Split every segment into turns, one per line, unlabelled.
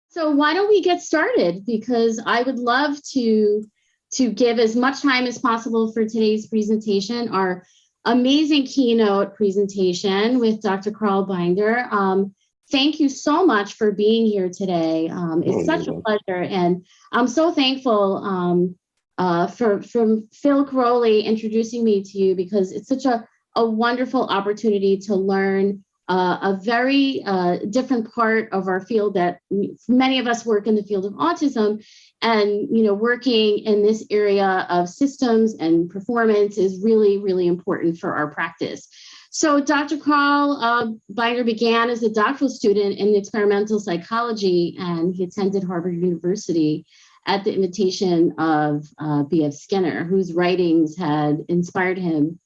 So why don't we get started? Because I would love to give as much time as possible for today's presentation, our amazing keynote presentation with Dr. Carl Binder. Thank you so much for being here today. It's such a pleasure, and I'm so thankful from Phil Crowley introducing me to you, because it's such a wonderful opportunity to learn a very different part of our field that many of us work in the field of autism, and working in this area of systems and performance is really, really important for our practice. So Dr. Carl Binder began as a doctoral student in experimental psychology, and he attended Harvard University at the invitation of B.F. Skinner, whose writings had inspired him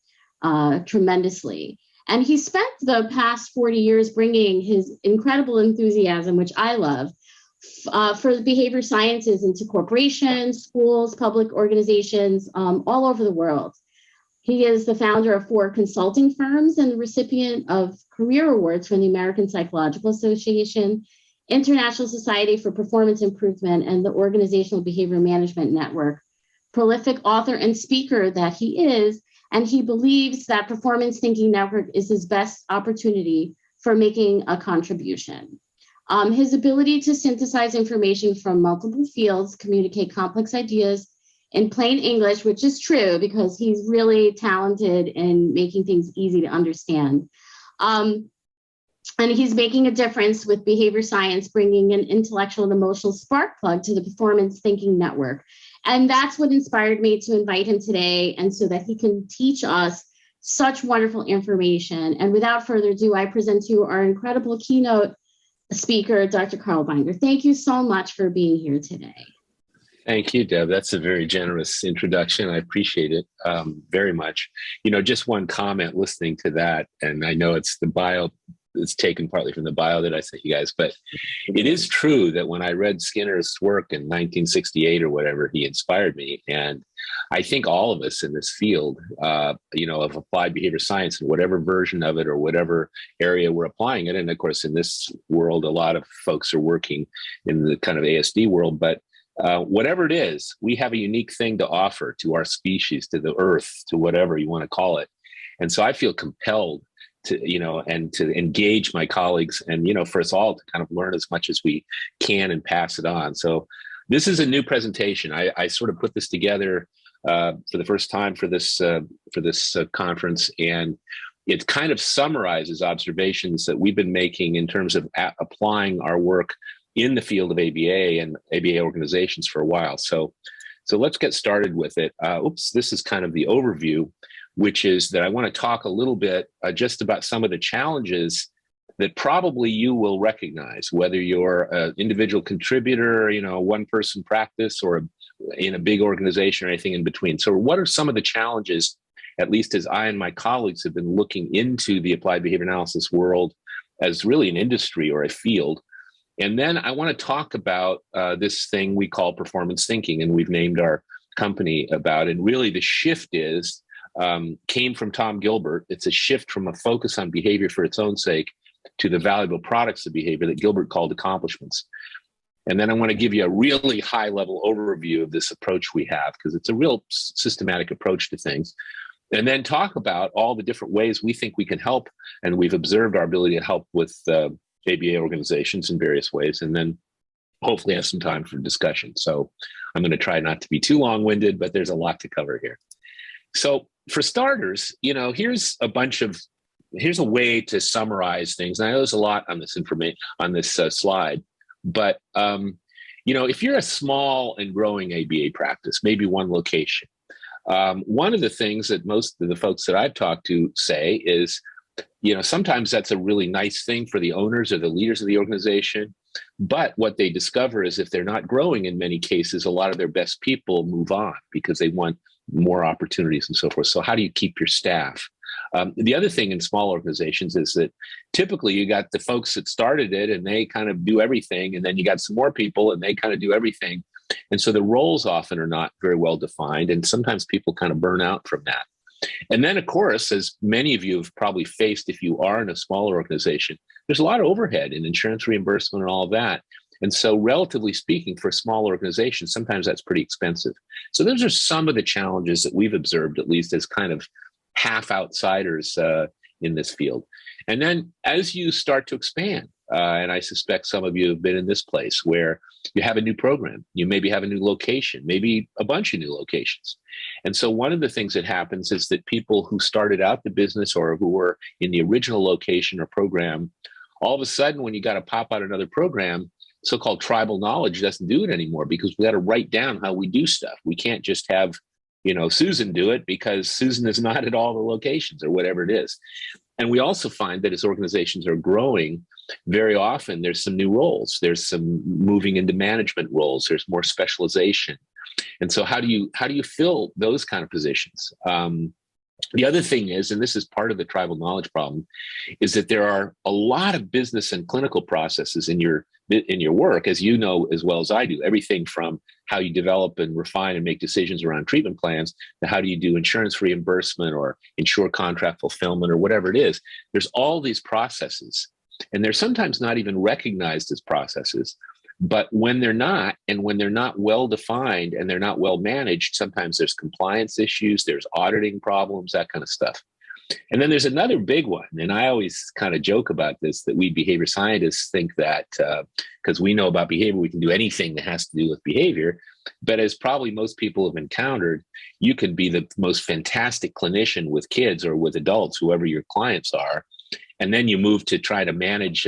tremendously. And he spent the past 40 years bringing his incredible enthusiasm, which I love, for the behavior sciences into corporations, schools, public organizations all over the world. He is the founder of 4 consulting firms and the recipient of career awards from the American Psychological Association, International Society for Performance Improvement, and the Organizational Behavior Management Network. Prolific author and speaker that he is, and he believes that Performance Thinking Network is his best opportunity for making a contribution. His ability to synthesize information from multiple fields, communicate complex ideas in plain English, which is true because he's really talented in making things easy to understand. And he's making a difference with behavior science, bringing an intellectual and emotional spark plug to the Performance Thinking Network. And that's what inspired me to invite him today, and so that he can teach us such wonderful information. And without further ado, I present to you our incredible keynote speaker, Dr. Carl Binder. Thank you so much for being here today.
Thank you, Deb. That's a very generous introduction. I appreciate it very much. Just one comment listening to that, and I know it's the bio, it's taken partly from the bio that I sent you guys, but it is true that when I read Skinner's work in 1968 or whatever, he inspired me. And I think all of us in this field, of applied behavior science, and whatever version of it or whatever area we're applying it. And of course, in this world, a lot of folks are working in the kind of ASD world, but whatever it is, we have a unique thing to offer to our species, to the earth, to whatever you want to call it. And so I feel compelled to, and to engage my colleagues and, for us all to kind of learn as much as we can and pass it on. So this is a new presentation. I sort of put this together for the first time for this conference, and it kind of summarizes observations that we've been making in terms of applying our work in the field of ABA and ABA organizations for a while. So let's get started with it. This is kind of the overview, which is that I want to talk a little bit just about some of the challenges that probably you will recognize, whether you're an individual contributor, one-person practice, or in a big organization or anything in between. So what are some of the challenges, at least as I and my colleagues have been looking into the applied behavior analysis world as really an industry or a field? And then I want to talk about this thing we call performance thinking, and we've named our company about it. And really the shift came from Tom Gilbert. It's a shift from a focus on behavior for its own sake to the valuable products of behavior that Gilbert called accomplishments. And then I want to give you a really high-level overview of this approach we have, because it's a real systematic approach to things. And then talk about all the different ways we think we can help, and we've observed our ability to help with ABA organizations in various ways, and then hopefully have some time for discussion. So I'm going to try not to be too long-winded, but there's a lot to cover here. So for starters, here's a way to summarize things. And I know there's a lot on this information on this slide, but if you're a small and growing ABA practice, maybe one location, one of the things that most of the folks that I've talked to say is, sometimes that's a really nice thing for the owners or the leaders of the organization. But what they discover is if they're not growing in many cases, a lot of their best people move on because they want more opportunities and so forth. So how do you keep your staff? The other thing in small organizations is that typically you got the folks that started it and they kind of do everything. And then you got some more people and they kind of do everything. And so the roles often are not very well defined. And sometimes people kind of burn out from that. And then, of course, as many of you have probably faced if you are in a smaller organization, there's a lot of overhead and insurance reimbursement and all of that. And so relatively speaking, for a small organization, sometimes that's pretty expensive. So those are some of the challenges that we've observed, at least as kind of half outsiders in this field. And then as you start to expand, and I suspect some of you have been in this place where you have a new program, you maybe have a new location, maybe a bunch of new locations. And so one of the things that happens is that people who started out the business or who were in the original location or program, all of a sudden, when you got to pop out another program, so-called tribal knowledge doesn't do it anymore, because we got to write down how we do stuff. We can't just have, Susan do it, because Susan is not at all the locations or whatever it is. And we also find that as organizations are growing, very often there's some new roles. There's some moving into management roles. There's more specialization. And so how do you fill those kind of positions? The other thing is, and this is part of the tribal knowledge problem, is that there are a lot of business and clinical processes in your work, as you know as well as I do. Everything from how you develop and refine and make decisions around treatment plans to how do you do insurance reimbursement or ensure contract fulfillment or whatever it is. There's all these processes, and they're sometimes not even recognized as processes. But when they're not, and when they're not well defined and they're not well managed, sometimes there's compliance issues, there's auditing problems, that kind of stuff. And then there's another big one, and I always kind of joke about this, that we behavior scientists think that because we know about behavior, we can do anything that has to do with behavior. But as probably most people have encountered, you can be the most fantastic clinician with kids or with adults, whoever your clients are, and then you move to try to manage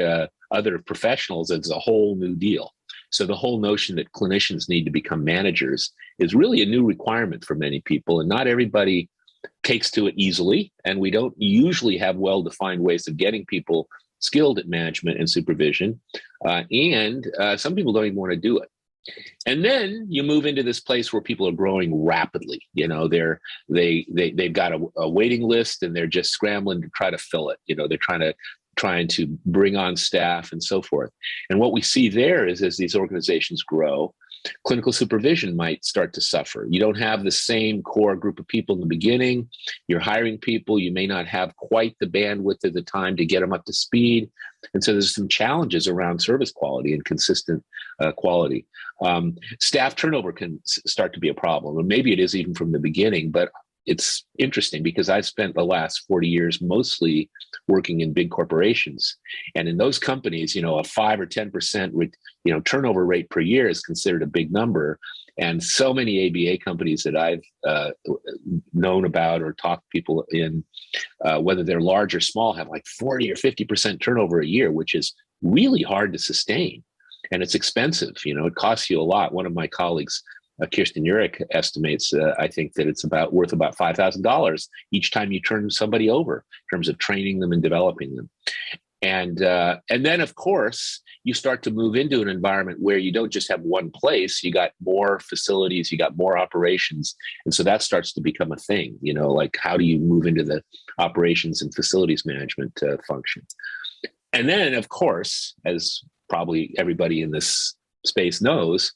other professionals. It's a whole new deal. So the whole notion that clinicians need to become managers is really a new requirement for many people, and not everybody takes to it easily. And we don't usually have well-defined ways of getting people skilled at management and supervision. And some people don't even want to do it. And then you move into this place where people are growing rapidly. They've got a waiting list, and they're just scrambling to try to fill it. They're trying to bring on staff and so forth. And what we see there is, as these organizations grow, clinical supervision might start to suffer. You don't have the same core group of people in the beginning. You're hiring people. You may not have quite the bandwidth at the time to get them up to speed. And so there's some challenges around service quality and consistent quality. Staff turnover can start to be a problem, and maybe it is even from the beginning, but it's interesting because I've spent the last 40 years mostly working in big corporations. And in those companies, a 5 or 10% turnover rate per year is considered a big number. And so many ABA companies that I've known about or talked to people in, whether they're large or small, have like 40 or 50% turnover a year, which is really hard to sustain. And it's expensive. It costs you a lot. One of my colleagues, Kirsten Urich, estimates, I think, that it's worth about $5,000 each time you turn somebody over in terms of training them and developing them. And then, of course, you start to move into an environment where you don't just have one place, you got more facilities, you got more operations. And so that starts to become a thing, like how do you move into the operations and facilities management function? And then, of course, as probably everybody in this space knows,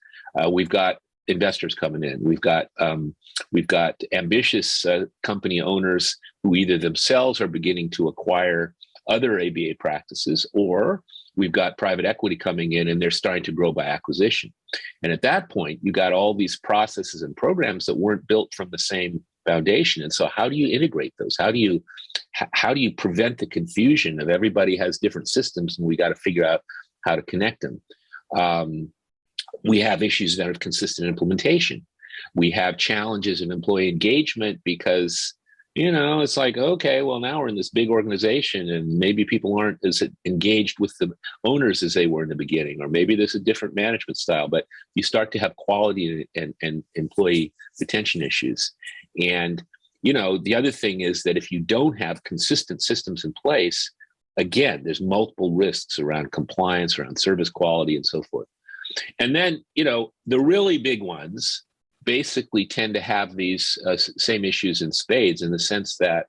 we've got investors coming in. We've got ambitious company owners who either themselves are beginning to acquire other ABA practices, or we've got private equity coming in and they're starting to grow by acquisition. And at that point, you got all these processes and programs that weren't built from the same foundation. And so how do you integrate those? How do you prevent the confusion of everybody has different systems and we got to figure out how to connect them? We have issues that have consistent implementation. We have challenges of employee engagement because, it's like, okay, well, now we're in this big organization and maybe people aren't as engaged with the owners as they were in the beginning, or maybe there's a different management style, but you start to have quality and employee retention issues. And, the other thing is that if you don't have consistent systems in place, again, there's multiple risks around compliance, around service quality, and so forth. And then, the really big ones basically tend to have these same issues in spades, in the sense that,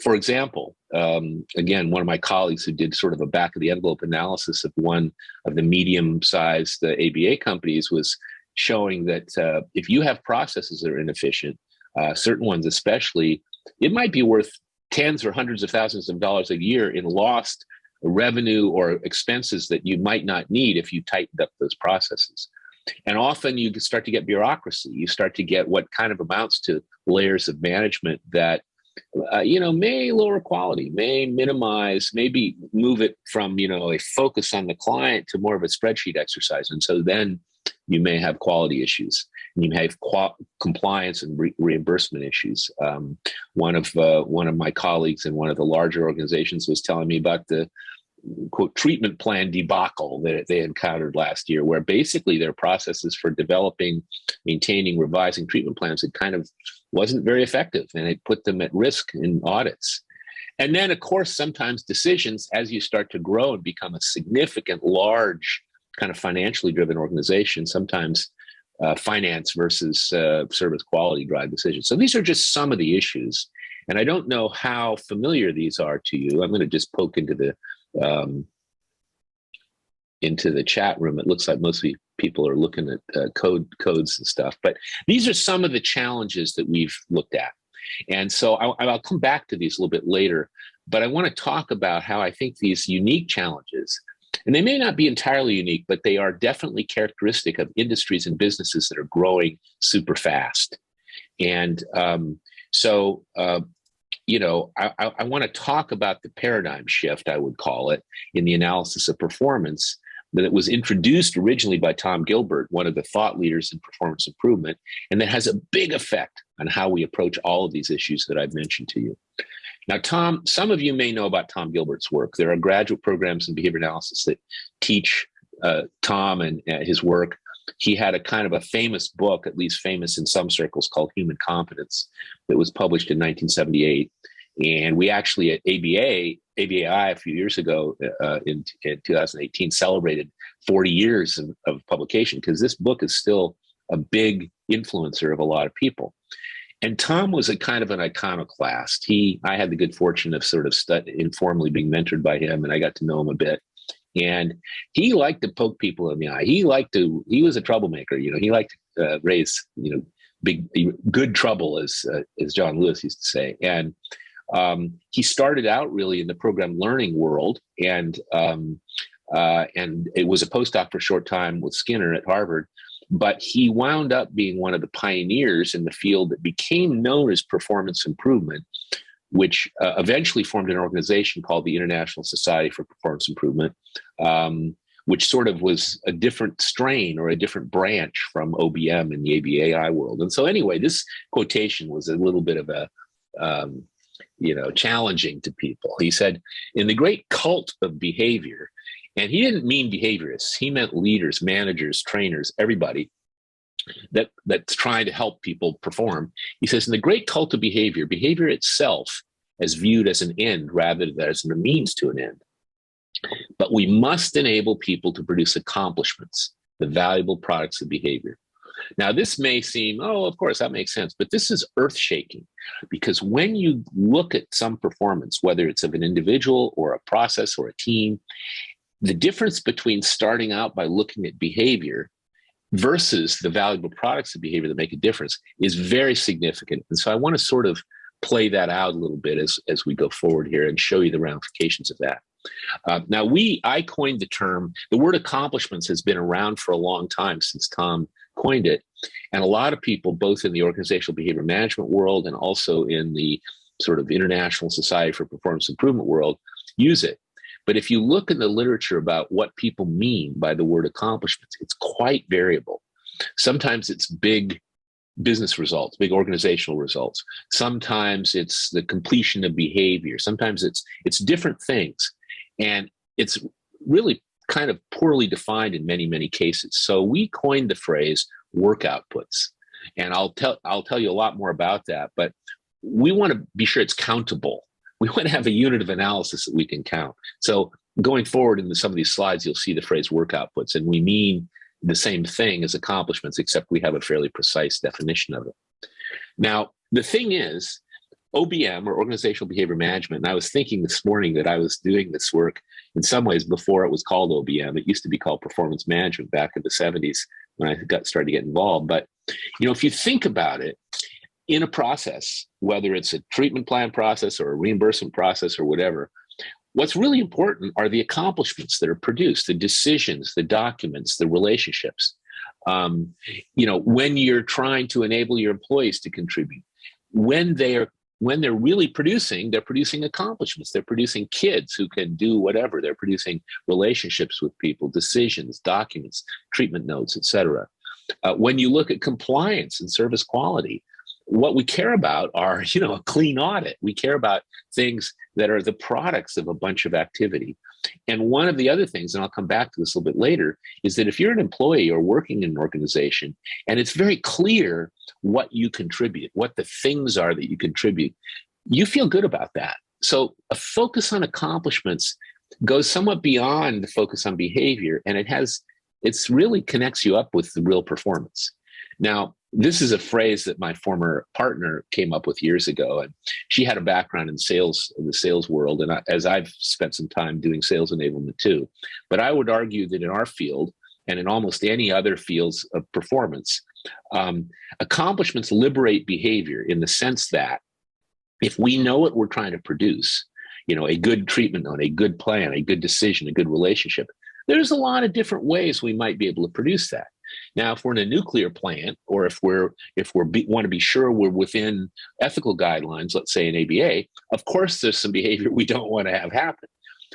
for example, again, one of my colleagues who did sort of a back of the envelope analysis of one of the medium-sized ABA companies was showing that if you have processes that are inefficient, certain ones especially, it might be worth tens or hundreds of thousands of dollars a year in lost revenue or expenses that you might not need if you tightened up those processes. And often you start to get bureaucracy. You start to get what kind of amounts to layers of management that, may lower quality, may minimize, maybe move it from, a focus on the client to more of a spreadsheet exercise. And so then you may have quality issues, and you may have compliance and reimbursement issues. One of my colleagues in one of the larger organizations was telling me about the quote treatment plan debacle that they encountered last year, where basically their processes for developing, maintaining, revising treatment plans, it kind of wasn't very effective, and it put them at risk in audits. And then, of course, sometimes decisions, as you start to grow and become a significant, large, kind of financially driven organization, sometimes finance versus service quality drive decisions. So these are just some of the issues. And I don't know how familiar these are to you. I'm going to just poke into the chat room. It looks like mostly people are looking at codes and stuff, but these are some of the challenges that we've looked at. And so I'll come back to these a little bit later, but I want to talk about how I think these unique challenges, and they may not be entirely unique, but they are definitely characteristic of industries and businesses that are growing super fast. And I want to talk about the paradigm shift, I would call it, in the analysis of performance that was introduced originally by Tom Gilbert, one of the thought leaders in performance improvement, and that has a big effect on how we approach all of these issues that I've mentioned to you. Now, some of you may know about Tom Gilbert's work. There are graduate programs in behavior analysis that teach Tom and his work. He had a kind of a famous book, at least famous in some circles, called Human Competence, that was published in 1978. And we actually at ABAI a few years ago in 2018 celebrated 40 years of publication, because this book is still a big influencer of a lot of people. And Tom was a kind of an iconoclast. I had the good fortune of sort of informally being mentored by him, and I got to know him a bit. And he liked to poke people in the eye. He was a troublemaker. He liked to raise, good trouble, as John Lewis used to say. And he started out really in the program learning world, and it was a postdoc for a short time with Skinner at Harvard. But he wound up being one of the pioneers in the field that became known as performance improvement, which eventually formed an organization called the International Society for Performance Improvement, which sort of was a different strain or a different branch from OBM in the ABAI world. And so anyway, this quotation was a little bit of a, challenging to people. He said, in the great cult of behavior, and he didn't mean behaviorists, he meant leaders, managers, trainers, everybody that's trying to help people perform. He says, in the great cult of behavior, behavior itself is viewed as an end rather than as a means to an end. But we must enable people to produce accomplishments, the valuable products of behavior. Now, this may seem, oh, of course, that makes sense, but this is earth-shaking, because when you look at some performance, whether it's of an individual or a process or a team, the difference between starting out by looking at behavior versus the valuable products of behavior that make a difference is very significant. And so I want to sort of play that out a little bit as we go forward here and show you the ramifications of that. I coined the term, the word accomplishments has been around for a long time since Tom coined it. And a lot of people, both in the organizational behavior management world and also in the sort of International Society for Performance Improvement world, use it. But if you look in the literature about what people mean by the word accomplishments, it's quite variable. Sometimes it's big business results, big organizational results. Sometimes it's the completion of behavior. Sometimes it's different things. And it's really kind of poorly defined in many, many cases. So we coined the phrase work outputs. And I'll tell you a lot more about that, but we want to be sure it's countable. We want to have a unit of analysis that we can count. So going forward into some of these slides, you'll see the phrase work outputs, and we mean the same thing as accomplishments, except we have a fairly precise definition of it. Now, the thing is, OBM, or Organizational Behavior Management, and I was thinking this morning that I was doing this work in some ways before it was called OBM. It used to be called Performance Management back in the 70s when I started to get involved. But, if you think about it, in a process, whether it's a treatment plan process or a reimbursement process or whatever, What's really important are the accomplishments that are produced, the decisions, the documents, the relationships. When you're trying to enable your employees to contribute, when they're really producing, they're producing accomplishments. They're producing kids who can do whatever. They're producing relationships with people, decisions, documents, treatment notes, etc. When you look at compliance and service quality, what we care about are, a clean audit. We care about things that are the products of a bunch of activity. And one of the other things, and I'll come back to this a little bit later, is that if you're an employee or working in an organization, and it's very clear what you contribute, what the things are that you contribute, you feel good about that. So a focus on accomplishments goes somewhat beyond the focus on behavior, and it's really connects you up with the real performance. Now, this is a phrase that my former partner came up with years ago, and she had a background in sales, in the sales world, and as I've spent some time doing sales enablement too. But I would argue that in our field, and in almost any other fields of performance, accomplishments liberate behavior in the sense that if we know what we're trying to produce, a good treatment note, a good plan, a good decision, a good relationship, there's a lot of different ways we might be able to produce that. Now, if we're in a nuclear plant, or if we want to be sure we're within ethical guidelines, let's say in ABA, of course, there's some behavior we don't want to have happen.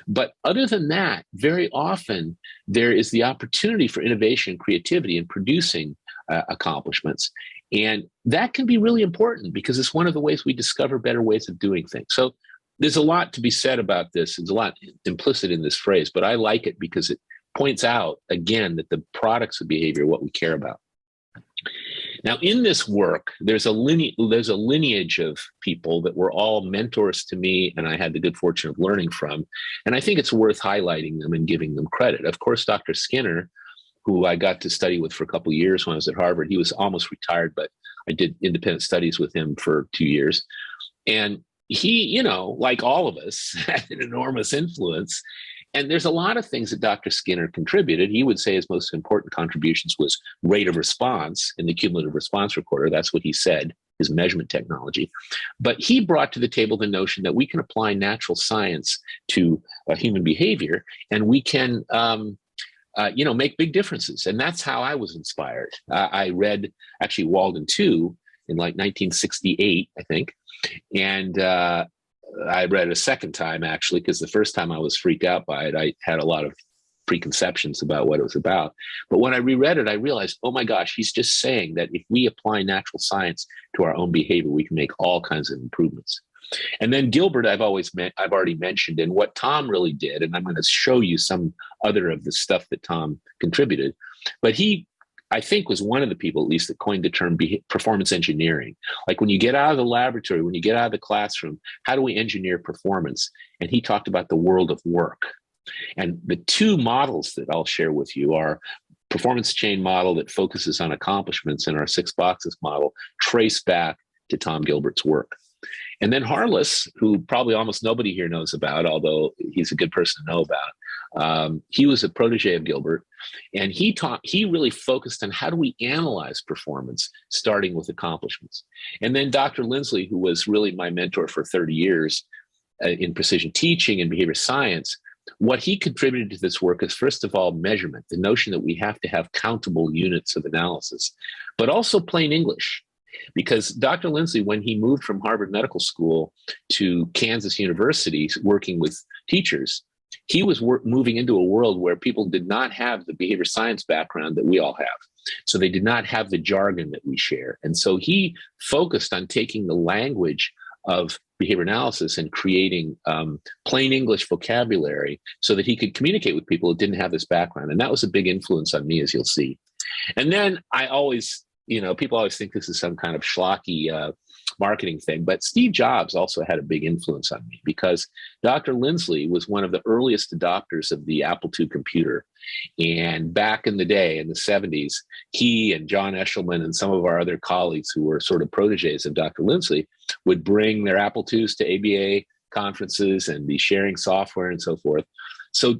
But other than that, very often there is the opportunity for innovation and creativity in producing accomplishments. And that can be really important because it's one of the ways we discover better ways of doing things. So there's a lot to be said about this. There's a lot implicit in this phrase, but I like it because it points out, again, that the products of behavior are what we care about. Now, in this work, there's a lineage of people that were all mentors to me, and I had the good fortune of learning from. And I think it's worth highlighting them and giving them credit. Of course, Dr. Skinner, who I got to study with for a couple of years when I was at Harvard, he was almost retired, but I did independent studies with him for 2 years. And he, like all of us, had an enormous influence. And there's a lot of things that Dr. Skinner contributed. He would say his most important contributions was rate of response in the cumulative response recorder. That's what he said, his measurement technology. But he brought to the table the notion that we can apply natural science to human behavior, and we can, make big differences. And that's how I was inspired. I read actually Walden 2 in like 1968, I think. And I read it a second time, actually, because the first time I was freaked out by it. I had a lot of preconceptions about what it was about. But when I reread it, I realized, oh my gosh, he's just saying that if we apply natural science to our own behavior, we can make all kinds of improvements. And then Gilbert, I've already mentioned, and what Tom really did, and I'm going to show you some other of the stuff that Tom contributed. But he, I think, was one of the people, at least, that coined the term performance engineering. Like when you get out of the laboratory, when you get out of the classroom, how do we engineer performance? And he talked about the world of work. And the two models that I'll share with you are performance chain model that focuses on accomplishments, and our 6 boxes model trace back to Tom Gilbert's work. And then Harless, who probably almost nobody here knows about, although he's a good person to know about, he was a protege of Gilbert, and he really focused on how do we analyze performance, starting with accomplishments. And then Dr. Lindsley, who was really my mentor for 30 years in precision teaching and behavior science, what he contributed to this work is, first of all, measurement, the notion that we have to have countable units of analysis, but also plain English. Because Dr. Lindsley, when he moved from Harvard Medical School to Kansas University, working with teachers, he was moving into a world where people did not have the behavior science background that we all have. So they did not have the jargon that we share. And so he focused on taking the language of behavior analysis and creating plain English vocabulary so that he could communicate with people who didn't have this background. And that was a big influence on me, as you'll see. And then I always, people always think this is some kind of schlocky marketing thing, but Steve Jobs also had a big influence on me because Dr. Lindsley was one of the earliest adopters of the Apple II computer. And back in the day, in the 70s, he and John Eshelman and some of our other colleagues who were sort of proteges of Dr. Lindsley would bring their Apple IIs to ABA conferences and be sharing software and so forth. So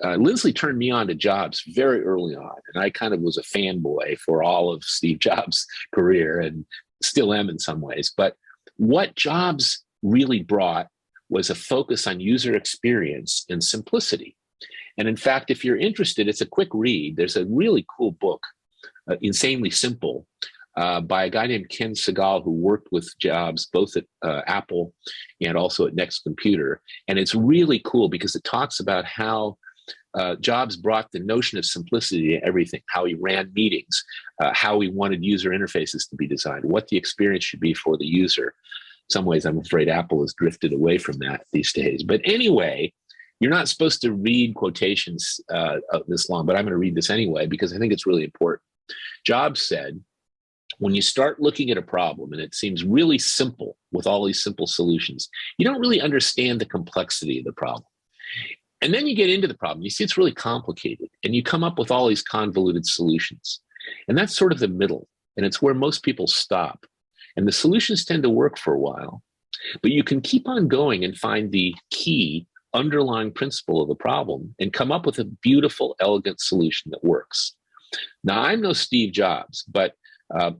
Lindsley turned me on to Jobs very early on, and I kind of was a fanboy for all of Steve Jobs' career and still am in some ways. But what Jobs really brought was a focus on user experience and simplicity. And in fact, if you're interested, it's a quick read. There's a really cool book, Insanely Simple, by a guy named Ken Segal, who worked with Jobs both at Apple and also at Next Computer. And it's really cool because it talks about how Jobs brought the notion of simplicity to everything, how he ran meetings, how he wanted user interfaces to be designed, what the experience should be for the user. In some ways, I'm afraid Apple has drifted away from that these days. But anyway, you're not supposed to read quotations this long, but I'm going to read this anyway because I think it's really important. Jobs said, when you start looking at a problem and it seems really simple with all these simple solutions, you don't really understand the complexity of the problem. And then you get into the problem, you see it's really complicated, and you come up with all these convoluted solutions. And that's sort of the middle, and it's where most people stop. And the solutions tend to work for a while, but you can keep on going and find the key underlying principle of the problem and come up with a beautiful, elegant solution that works. Now, I'm no Steve Jobs, but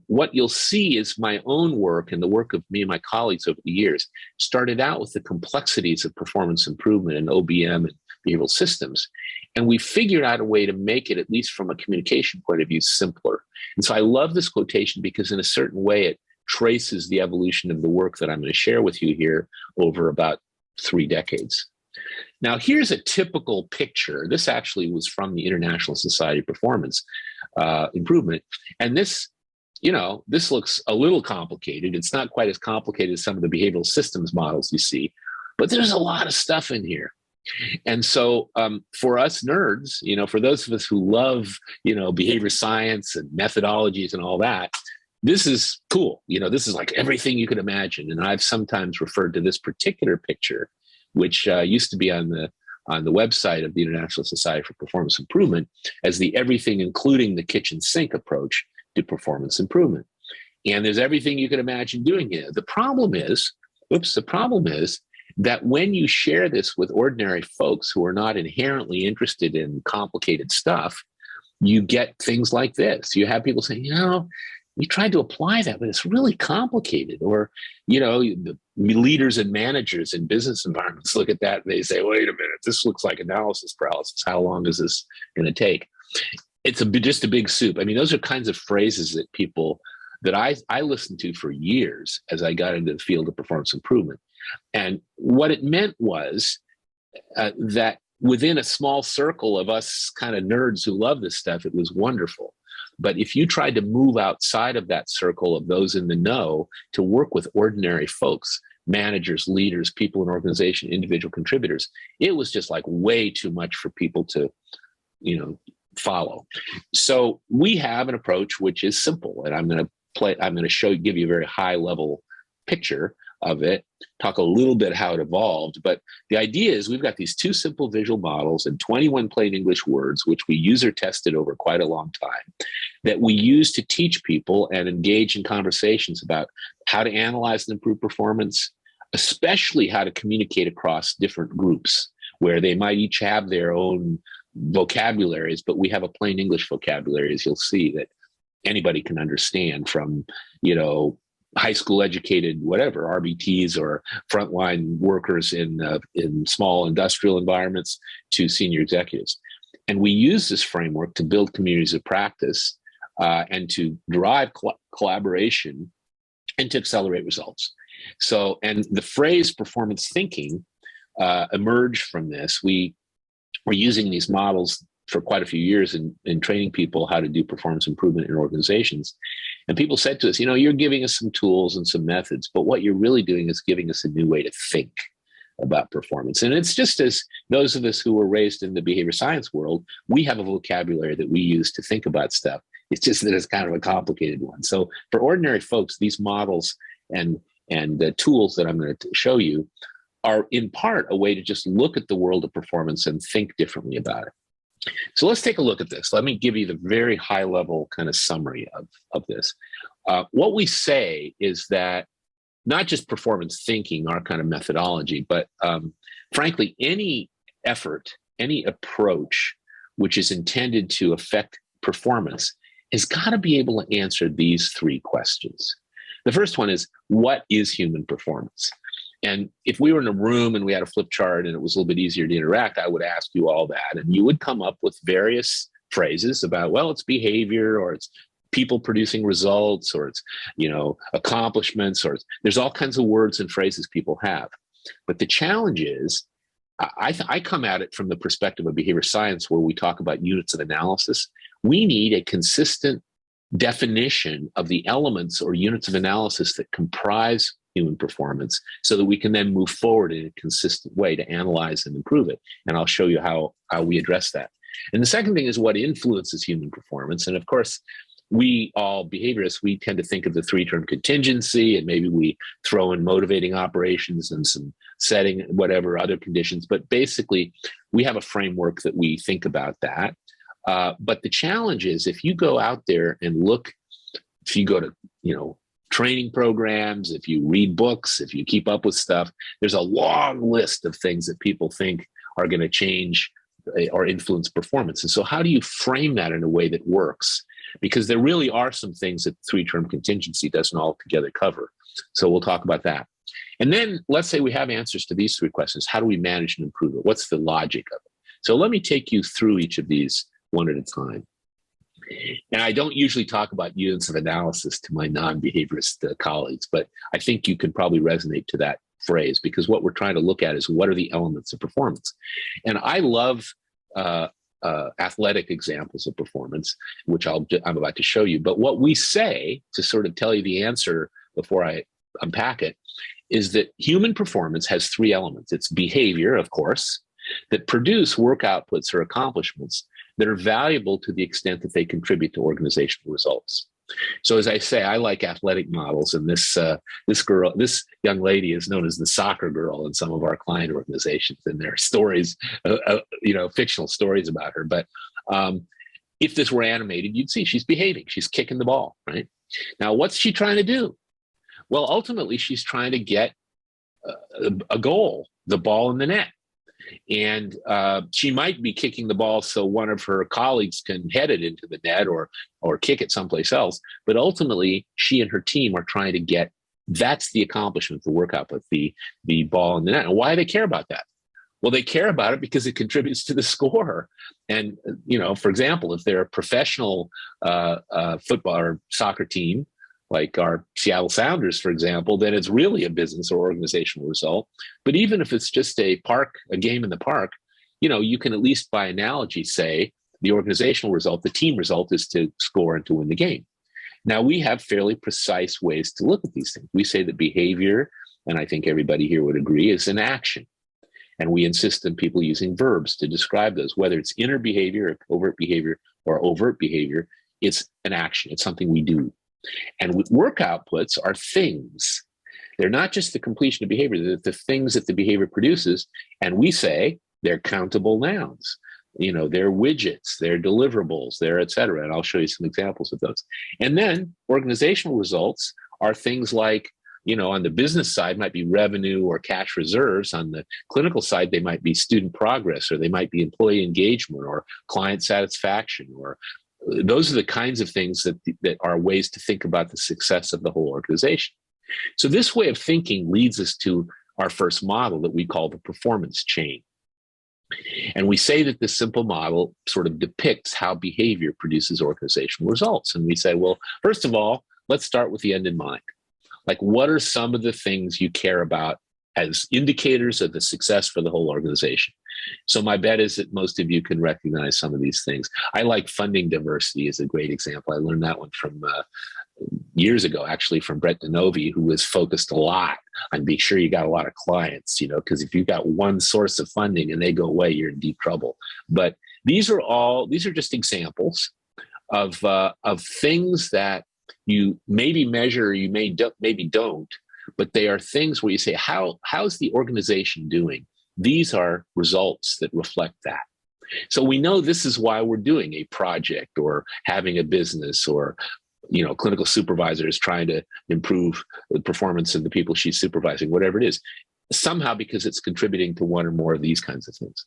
what you'll see is my own work and the work of me and my colleagues over the years started out with the complexities of performance improvement and OBM and behavioral systems. And we figured out a way to make it, at least from a communication point of view, simpler. And so I love this quotation because in a certain way, it traces the evolution of the work that I'm going to share with you here over about 3 decades. Now, here's a typical picture. This actually was from the International Society of Performance Improvement. And this, this looks a little complicated. It's not quite as complicated as some of the behavioral systems models you see, but there's a lot of stuff in here. And so for us nerds, for those of us who love, behavior science and methodologies and all that, this is cool. This is like everything you could imagine. And I've sometimes referred to this particular picture, which used to be on the website of the International Society for Performance Improvement, as the everything, including the kitchen sink approach to performance improvement. And there's everything you could imagine doing here. The problem is that when you share this with ordinary folks who are not inherently interested in complicated stuff, you get things like this. You have people saying, we tried to apply that, but it's really complicated. Or, the leaders and managers in business environments look at that and they say, wait a minute, this looks like analysis paralysis. How long is this going to take? It's just a big soup. I mean, those are kinds of phrases that people that I listened to for years as I got into the field of performance improvement. And what it meant was that within a small circle of us kind of nerds who love this stuff, it was wonderful. But if you tried to move outside of that circle of those in the know to work with ordinary folks, managers, leaders, people in organization, individual contributors, it was just like way too much for people to, follow. So we have an approach which is simple, and I'm going to give you a very high level picture of it, talk a little bit how it evolved. But the idea is we've got these 2 simple visual models and 21 plain English words, which we user tested over quite a long time, that we use to teach people and engage in conversations about how to analyze and improve performance, especially how to communicate across different groups where they might each have their own vocabularies, but we have a plain English vocabulary, as you'll see, that anybody can understand, from, high school educated, whatever, RBTs or frontline workers in small industrial environments to senior executives. And we use this framework to build communities of practice and to drive collaboration and to accelerate results. So, and the phrase performance thinking emerged from this. We were using these models for quite a few years in training people how to do performance improvement in organizations. And people said to us, you're giving us some tools and some methods, but what you're really doing is giving us a new way to think about performance. And it's just as those of us who were raised in the behavior science world, we have a vocabulary that we use to think about stuff. It's just that it's kind of a complicated one. So for ordinary folks, these models and the tools that I'm going to show you are in part a way to just look at the world of performance and think differently about it. So let's take a look at this. Let me give you the very high level kind of summary of this. What we say is that not just performance thinking, our kind of methodology, but frankly, any effort, any approach which is intended to affect performance has got to be able to answer these 3 questions. The first one is, what is human performance? And if we were in a room and we had a flip chart and it was a little bit easier to interact, I would ask you all that. And you would come up with various phrases about, well, it's behavior, or it's people producing results, or it's, accomplishments, or there's all kinds of words and phrases people have. But the challenge is, I come at it from the perspective of behavior science, where we talk about units of analysis. We need a consistent definition of the elements or units of analysis that comprise human performance, so that we can then move forward in a consistent way to analyze and improve it. And I'll show you how we address that. And the second thing is what influences human performance. And of course, we all behaviorists, we tend to think of the three-term contingency, and maybe we throw in motivating operations and some setting, whatever other conditions. But basically, we have a framework that we think about that. But the challenge is, if you go out there and look, if you go to, training programs, if you read books, if you keep up with stuff, there's a long list of things that people think are going to change or influence performance. And so how do you frame that in a way that works? Because there really are some things that three-term contingency doesn't altogether cover. So we'll talk about that. And then let's say we have answers to these three questions. How do we manage and improve it? What's the logic of it? So let me take you through each of these one at a time. And I don't usually talk about units of analysis to my non-behaviorist colleagues, but I think you can probably resonate to that phrase, because what we're trying to look at is, what are the elements of performance? And I love athletic examples of performance, which I'm about to show you. But what we say, to sort of tell you the answer before I unpack it, is that human performance has three elements. It's behavior, of course, that produce work outputs or accomplishments that are valuable to the extent that they contribute to organizational results. So as I say, I like athletic models, and this young lady is known as the soccer girl in some of our client organizations, and there are stories, fictional stories about her. But if this were animated, you'd see she's behaving. She's kicking the ball, right? Now, what's she trying to do? Well, ultimately, she's trying to get a goal, the ball in the net. And she might be kicking the ball so one of her colleagues can head it into the net or kick it someplace else. But ultimately, she and her team are trying to get, that's the accomplishment, the work output, the ball in the net. And why do they care about that? Well, they care about it because it contributes to the score. And, for example, if they're a professional football or soccer team, like our Seattle Sounders, for example, then it's really a business or organizational result. But even if it's just a game in the park, you can at least by analogy say the organizational result, the team result, is to score and to win the game. Now, we have fairly precise ways to look at these things. We say that behavior, and I think everybody here would agree, is an action. And we insist on people using verbs to describe those, whether it's inner behavior or covert behavior or overt behavior. It's an action. It's something we do. And work outputs are things. They're not just the completion of behavior, they're the things that the behavior produces. And we say they're countable nouns. They're widgets, they're deliverables, they're et cetera. And I'll show you some examples of those. And then organizational results are things like, on the business side might be revenue or cash reserves. On the clinical side, they might be student progress, or they might be employee engagement or client satisfaction, or those are the kinds of things that are ways to think about the success of the whole organization. So this way of thinking leads us to our first model that we call the performance chain. And we say that this simple model sort of depicts how behavior produces organizational results. And we say, well, first of all, let's start with the end in mind. Like, what are some of the things you care about as indicators of the success for the whole organization? So my bet is that most of you can recognize some of these things. I like funding diversity is a great example. I learned that one from years ago, actually, from Brett Denovi, who was focused a lot on being sure you got a lot of clients, because if you've got one source of funding and they go away, you're in deep trouble. But these are just examples of things that you maybe measure, or you maybe don't, but they are things where you say, how's the organization doing? These are results that reflect that. So we know this is why we're doing a project or having a business, or clinical supervisor is trying to improve the performance of the people she's supervising, whatever it is, somehow because it's contributing to one or more of these kinds of things.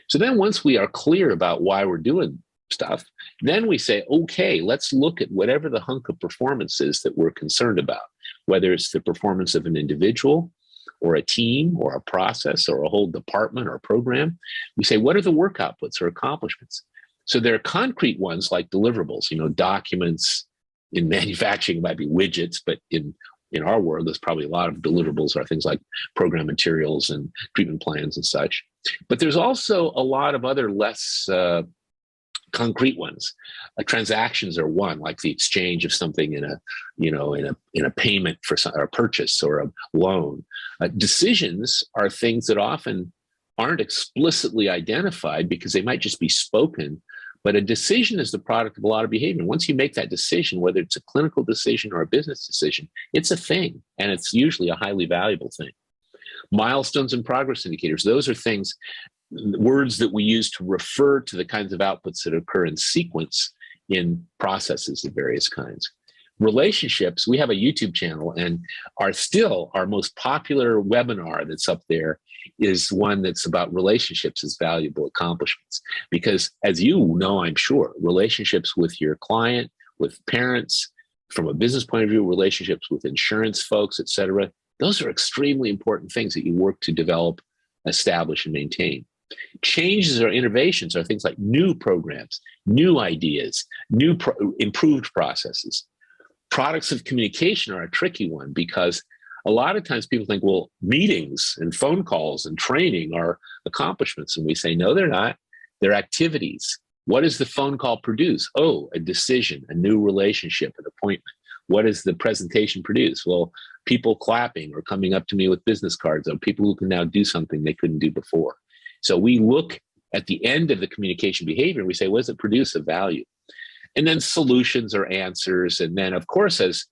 So then once we are clear about why we're doing stuff, then we say, okay, let's look at whatever the hunk of performance is that we're concerned about, whether it's the performance of an individual or a team or a process or a whole department or a program. We say, what are the work outputs or accomplishments? So there are concrete ones like deliverables, documents. In manufacturing, it might be widgets, but in our world, there's probably a lot of deliverables are things like program materials and treatment plans and such. But there's also a lot of other less concrete ones. Transactions are one, like the exchange of something in a payment for a purchase or a loan. Decisions are things that often aren't explicitly identified because they might just be spoken. But a decision is the product of a lot of behavior. Once you make that decision, whether it's a clinical decision or a business decision, it's a thing, and it's usually a highly valuable thing. Milestones and progress indicators, those are things, words that we use to refer to the kinds of outputs that occur in sequence in processes of various kinds. Relationships, we have a YouTube channel, and our most popular webinar that's up there is one that's about relationships as valuable accomplishments. Because as you know, I'm sure, relationships with your client, with parents, from a business point of view, relationships with insurance folks, et cetera, those are extremely important things that you work to develop, establish, and maintain. Changes or innovations are things like new programs, new ideas, improved processes. Products of communication are a tricky one because a lot of times people think, well, meetings and phone calls and training are accomplishments. And we say, no, they're not. They're activities. What does the phone call produce? Oh, a decision, a new relationship, an appointment. What does the presentation produce? Well, people clapping or coming up to me with business cards, or people who can now do something they couldn't do before. So we look at the end of the communication behavior and we say, what does it produce of value? And then solutions or answers. And then, of course, as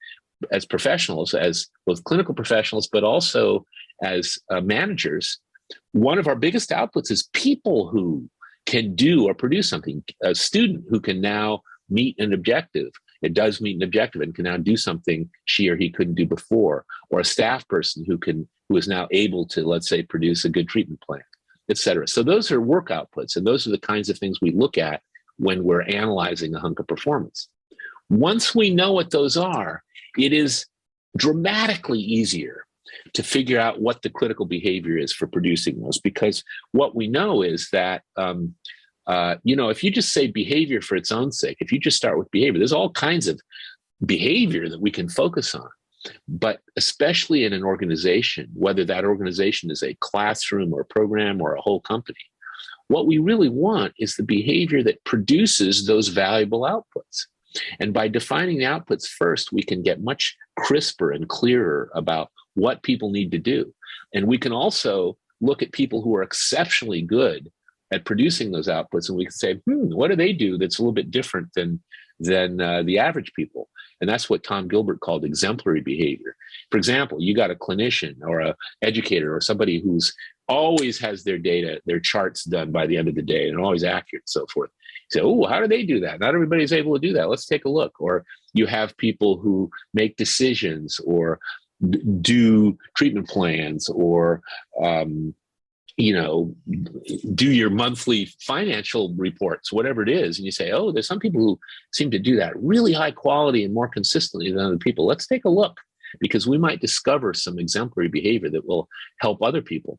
professionals, as both clinical professionals, but also as managers, one of our biggest outputs is people who can do or produce something. A student who can now meet an objective. It does meet an objective and can now do something she or he couldn't do before. Or a staff person who is now able to, let's say, produce a good treatment plan, et cetera. So those are work outputs, and those are the kinds of things we look at when we're analyzing a hunk of performance. Once we know what those are, it is dramatically easier to figure out what the critical behavior is for producing those, because what we know is that, if you just say behavior for its own sake, if you just start with behavior, there's all kinds of behavior that we can focus on. But especially in an organization, whether that organization is a classroom or a program or a whole company, what we really want is the behavior that produces those valuable outputs. And by defining the outputs first, we can get much crisper and clearer about what people need to do. And we can also look at people who are exceptionally good at producing those outputs, and we can say, what do they do that's a little bit different than the average people? And that's what Tom Gilbert called exemplary behavior. For example, you got a clinician or an educator or somebody who's always has their data, their charts done by the end of the day and always accurate and so forth. You say, oh, how do they do that? Not everybody's able to do that. Let's take a look. Or you have people who make decisions or do treatment plans or, do your monthly financial reports, whatever it is. And you say, oh, there's some people who seem to do that really high quality and more consistently than other people. Let's take a look, because we might discover some exemplary behavior that will help other people.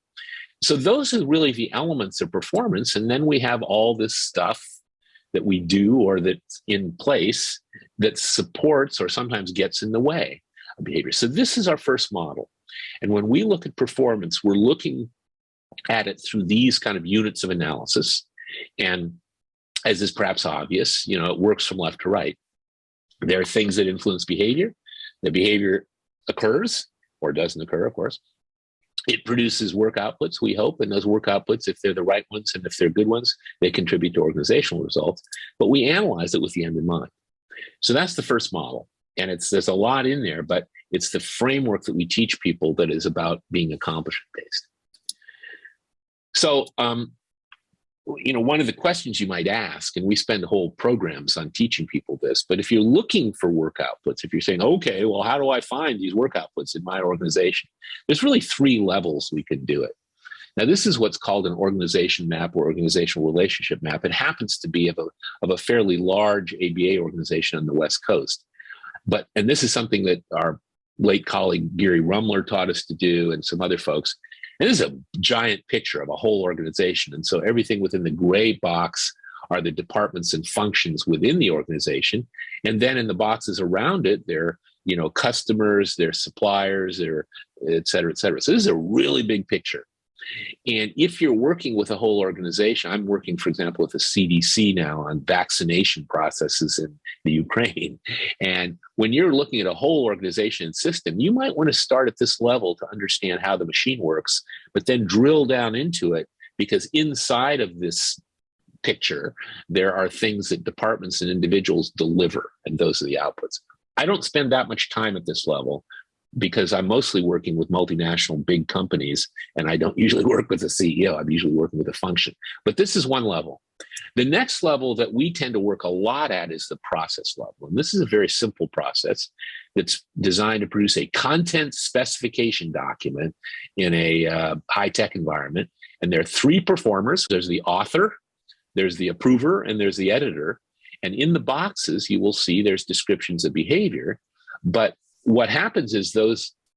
So those are really the elements of performance. And then we have all this stuff that we do or that's in place that supports or sometimes gets in the way of behavior. So this is our first model. And when we look at performance, we're looking at it through these kind of units of analysis. And as is perhaps obvious, it works from left to right. There are things that influence behavior. The behavior occurs or doesn't occur, of course. It produces work outputs, we hope, and those work outputs, if they're the right ones and if they're good ones, they contribute to organizational results. But we analyze it with the end in mind. So that's the first model. And there's a lot in there, but it's the framework that we teach people that is about being accomplishment-based. So, one of the questions you might ask, and we spend whole programs on teaching people this, but if you're looking for work outputs, if you're saying, okay, well, how do I find these work outputs in my organization? There's really 3 levels we can do it. Now, this is what's called an organization map or organizational relationship map. It happens to be of a fairly large ABA organization on the West Coast. And this is something that our late colleague Gary Rumler taught us to do, and some other folks. And this is a giant picture of a whole organization. And so everything within the gray box are the departments and functions within the organization. And then in the boxes around it, they're, customers, their suppliers, their et cetera, et cetera. So this is a really big picture. And if you're working with a whole organization, I'm working, for example, with the CDC now on vaccination processes in the Ukraine. And when you're looking at a whole organization and system, you might want to start at this level to understand how the machine works, but then drill down into it, because inside of this picture, there are things that departments and individuals deliver, and those are the outputs. I don't spend that much time at this level, because I'm mostly working with multinational big companies, and I don't usually work with a CEO. I'm usually working with a function. But this is one level. The next level that we tend to work a lot at is the process level. And this is a very simple process that's designed to produce a content specification document in a high-tech environment. And there are three performers. There's the author, there's the approver, and there's the editor. And in the boxes, you will see there's descriptions of behavior. But what happens is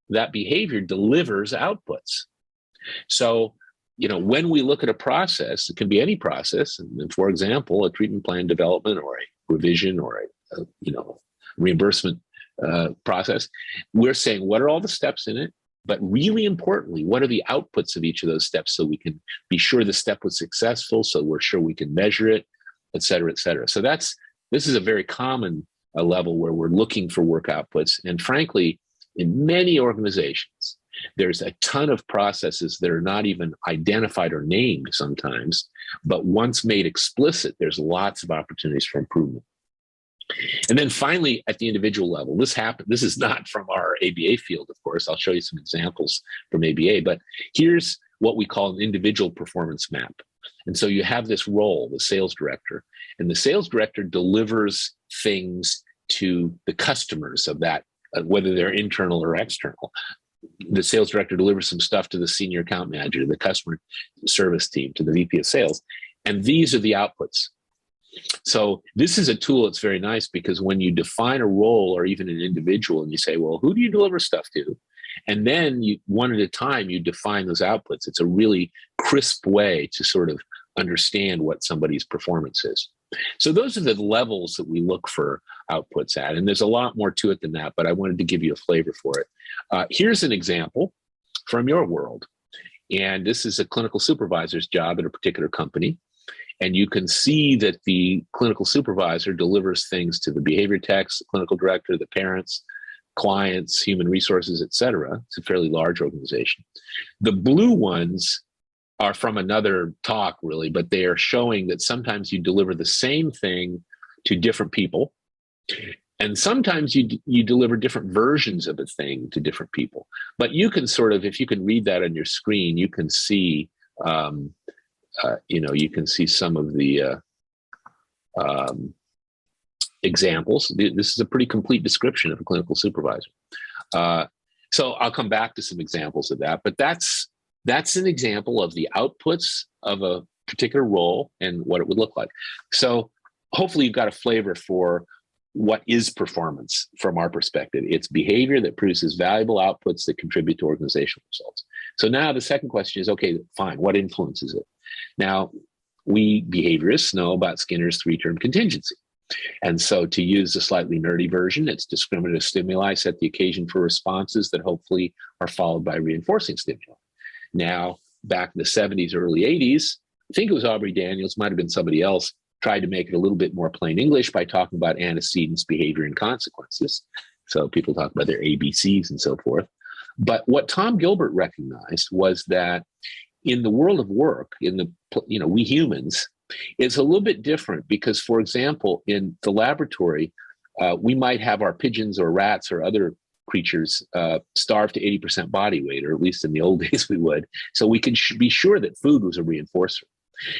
that behavior delivers outputs. So, when we look at a process, it can be any process. And for example, a treatment plan development or a revision or a reimbursement process, we're saying, what are all the steps in it? But really importantly, what are the outputs of each of those steps, so we can be sure the step was successful, so we're sure we can measure it, et cetera, et cetera. So this is a very common a level where we're looking for work outputs. And frankly, in many organizations, there's a ton of processes that are not even identified or named sometimes, but once made explicit, there's lots of opportunities for improvement. And then finally, at the individual level, this is not from our ABA field, of course. I'll show you some examples from ABA, but here's what we call an individual performance map. And so you have this role, the sales director, and the sales director delivers things to the customers of that, whether they're internal or external. The sales director delivers some stuff to the senior account manager, the customer service team, to the VP of sales. And these are the outputs. So this is a tool that's very nice, because when you define a role or even an individual and you say, well, who do you deliver stuff to? And then one at a time, you define those outputs. It's a really crisp way to sort of understand what somebody's performance is. So those are the levels that we look for outputs at. And there's a lot more to it than that, but I wanted to give you a flavor for it. Here's an example from your world. And this is a clinical supervisor's job at a particular company. And you can see that the clinical supervisor delivers things to the behavior techs, the clinical director, the parents, clients, human resources, et cetera. It's a fairly large organization. The blue ones are from another talk, really, but they are showing that sometimes you deliver the same thing to different people. And sometimes you deliver different versions of a thing to different people. But you can sort of, if you can read that on your screen, you can see, you can see some of the examples. This is a pretty complete description of a clinical supervisor. So I'll come back to some examples of that, but that's an example of the outputs of a particular role and what it would look like. So hopefully you've got a flavor for what is performance from our perspective. It's behavior that produces valuable outputs that contribute to organizational results. So now the second question is, okay, fine, what influences it? Now, we behaviorists know about Skinner's three-term contingency. And so to use the slightly nerdy version, it's discriminative stimuli set the occasion for responses that hopefully are followed by reinforcing stimuli. Now, back in the 70s, early 80s, I think it was Aubrey Daniels, might have been somebody else, tried to make it a little bit more plain English by talking about antecedents, behavior, and consequences. So people talk about their ABCs and so forth. But what Tom Gilbert recognized was that in the world of work, we humans, it's a little bit different because, for example, in the laboratory, we might have our pigeons or rats or other creatures starved to 80% body weight, or at least in the old days we would. So we could be sure that food was a reinforcer.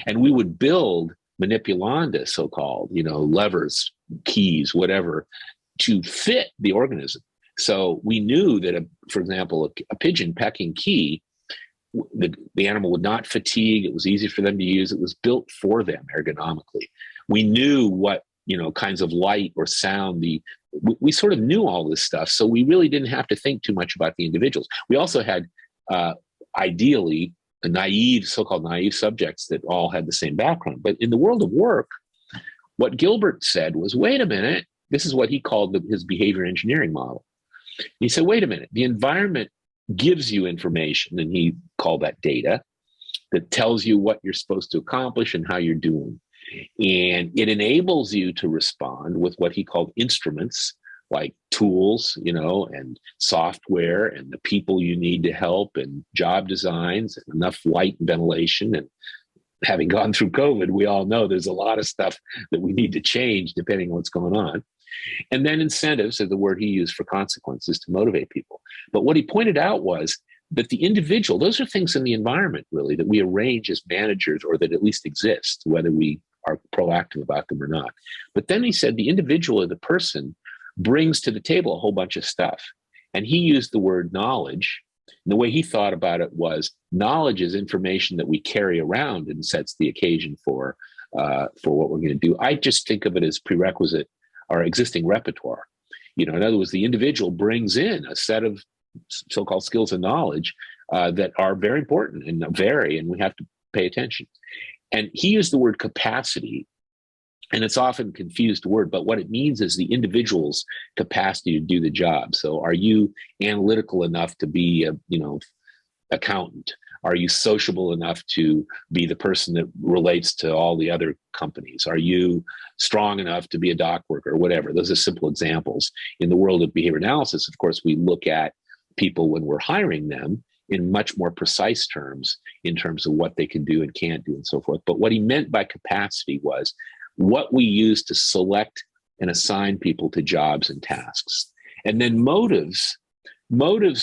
And we would build manipulanda, so-called, levers, keys, whatever, to fit the organism. So we knew that, for example, a pigeon pecking key, the animal would not fatigue. It was easy for them to use. It was built for them ergonomically. We knew what kinds of light or sound. We sort of knew all this stuff, so we really didn't have to think too much about the individuals. We also had, ideally, so-called naive subjects that all had the same background. But in the world of work, what Gilbert said was, wait a minute, this is what he called his behavior engineering model. He said, wait a minute, the environment gives you information, and he called that data, that tells you what you're supposed to accomplish and how you're doing. And it enables you to respond with what he called instruments, like tools, and software and the people you need to help and job designs and enough light and ventilation. And having gone through COVID, we all know there's a lot of stuff that we need to change depending on what's going on. And then incentives are the word he used for consequences to motivate people. But what he pointed out was that the individual, those are things in the environment, really, that we arrange as managers, or that at least exist, whether we are proactive about them or not. But then he said the individual or the person brings to the table a whole bunch of stuff. And he used the word knowledge. And the way he thought about it was, knowledge is information that we carry around and sets the occasion for what we're going to do. I just think of it as prerequisite, our existing repertoire. In other words, the individual brings in a set of so-called skills and knowledge that are very important and vary, and we have to pay attention. And he used the word capacity, and it's often a confused word, but what it means is the individual's capacity to do the job. So are you analytical enough to be a, accountant? Are you sociable enough to be the person that relates to all the other companies? Are you strong enough to be a dock worker or whatever? Those are simple examples. In the world of behavior analysis, of course, we look at people when we're hiring them in much more precise terms, in terms of what they can do and can't do and so forth. But what he meant by capacity was what we use to select and assign people to jobs and tasks. And then motives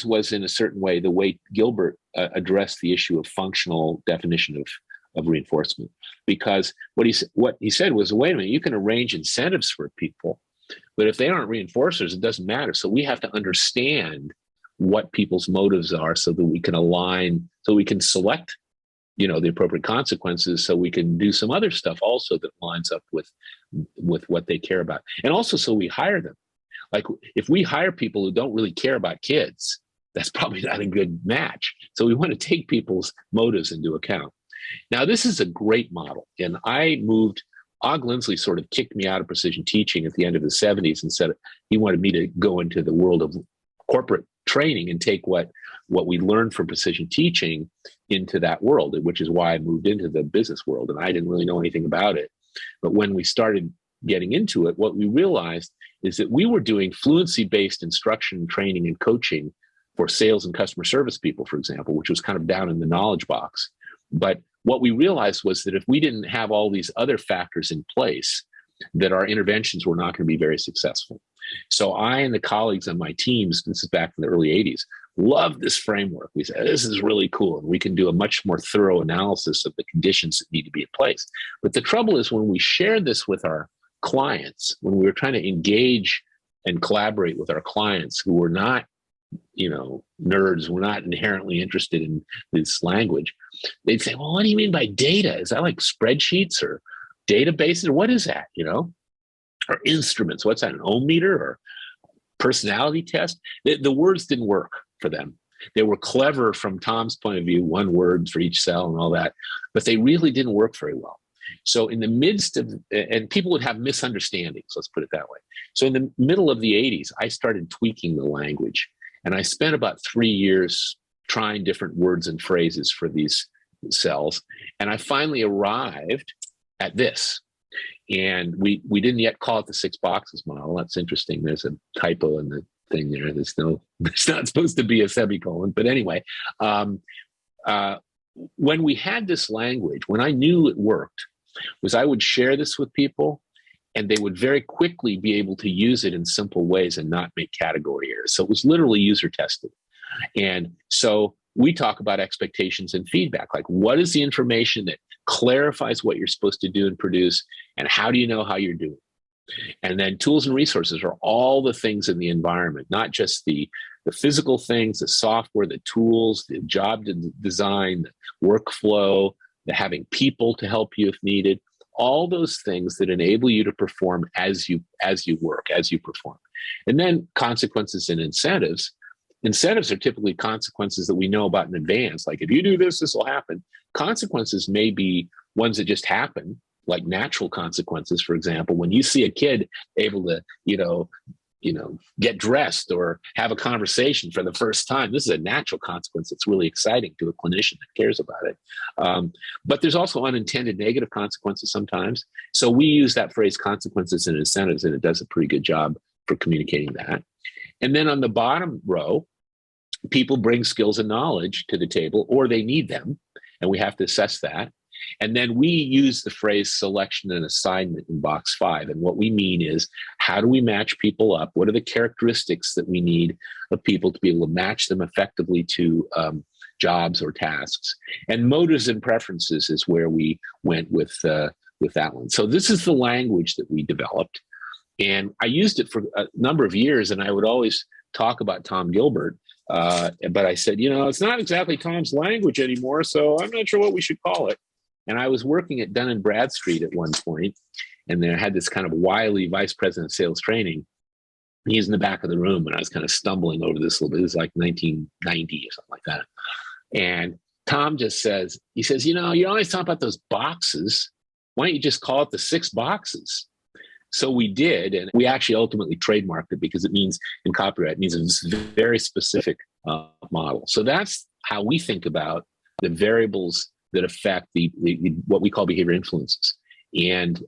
was, in a certain way, the way Gilbert addressed the issue of functional definition of reinforcement. Because what he said was, wait a minute, you can arrange incentives for people, but if they aren't reinforcers, it doesn't matter. So we have to understand what people's motives are so that we can align, so we can select, the appropriate consequences, so we can do some other stuff also that lines up with what they care about. And also so we hire them. Like if we hire people who don't really care about kids, that's probably not a good match. So we want to take people's motives into account. Now, this is a great model. And Og Lindsley sort of kicked me out of precision teaching at the end of the 70s and said he wanted me to go into the world of corporate training and take what we learned from precision teaching into that world, which is why I moved into the business world. And I didn't really know anything about it. But when we started getting into it, what we realized is that we were doing fluency-based instruction, training, and coaching for sales and customer service people, for example, which was kind of down in the knowledge box. But what we realized was that if we didn't have all these other factors in place, that our interventions were not going to be very successful. So I and the colleagues on my teams, this is back in the early 80s, loved this framework. We said, this is really cool. And we can do a much more thorough analysis of the conditions that need to be in place. But the trouble is when we shared this with our clients, when we were trying to engage and collaborate with our clients who were not, nerds, were not inherently interested in this language, they'd say, well, what do you mean by data? Is that like spreadsheets or databases? Or what is that, or instruments? What's that, an ohm meter or personality test? The words didn't work for them. They were clever from Tom's point of view, one word for each cell and all that, but they really didn't work very well. So in the midst of, and people would have misunderstandings, let's put it that way. So in the middle of the 80s, I started tweaking the language. And I spent about 3 years trying different words and phrases for these cells. And I finally arrived at this. And we didn't yet call it the 6 boxes model. That's interesting. There's a typo in the thing there. There's not supposed to be a semicolon. But anyway, when we had this language, when I knew it worked, was I would share this with people and they would very quickly be able to use it in simple ways and not make category errors. So it was literally user tested. And so we talk about expectations and feedback, like what is the information that clarifies what you're supposed to do and produce, and how do you know how you're doing? And then tools and resources are all the things in the environment, not just the physical things, the software, the tools, the job design, the workflow, the having people to help you if needed. all those things that enable you to perform as you work, as you perform. And then consequences and incentives. Incentives are typically consequences that we know about in advance. Like if you do this, this will happen. Consequences may be ones that just happen, like natural consequences. For example, when you see a kid able to, get dressed or have a conversation for the first time, this is a natural consequence that's really exciting to a clinician that cares about it. But there's also unintended negative consequences sometimes. So we use that phrase consequences and incentives, and it does a pretty good job for communicating that. And then on the bottom row, people bring skills and knowledge to the table, or they need them, and we have to assess that. And then we use the phrase selection and assignment in box 5. And what we mean is, how do we match people up? What are the characteristics that we need of people to be able to match them effectively to jobs or tasks? And motives and preferences is where we went with that one. So this is the language that we developed. And I used it for a number of years, and I would always talk about Tom Gilbert. But I said, it's not exactly Tom's language anymore, so I'm not sure what we should call it. And I was working at Dun & Bradstreet at one point, and then I had this kind of wily vice president of sales training. He's in the back of the room, and I was kind of stumbling over this a little bit. It was like 1990 or something like that. And Tom just says, you always talk about those boxes. Why don't you just call it the 6 boxes? So we did, and we actually ultimately trademarked it because it means, in copyright, it means it's a very specific model. So that's how we think about the variables that affect the what we call behavior influences. And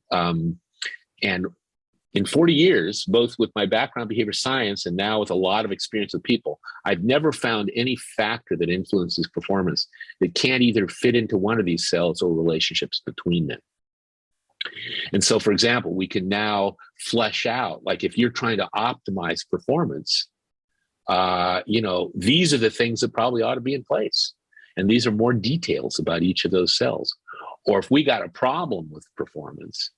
in 40 years, both with my background in behavior science and now with a lot of experience with people, I've never found any factor that influences performance that can't either fit into one of these cells or relationships between them. And so, for example, we can now flesh out, like if you're trying to optimize performance, these are the things that probably ought to be in place. And these are more details about each of those cells. Or if we got a problem with performance,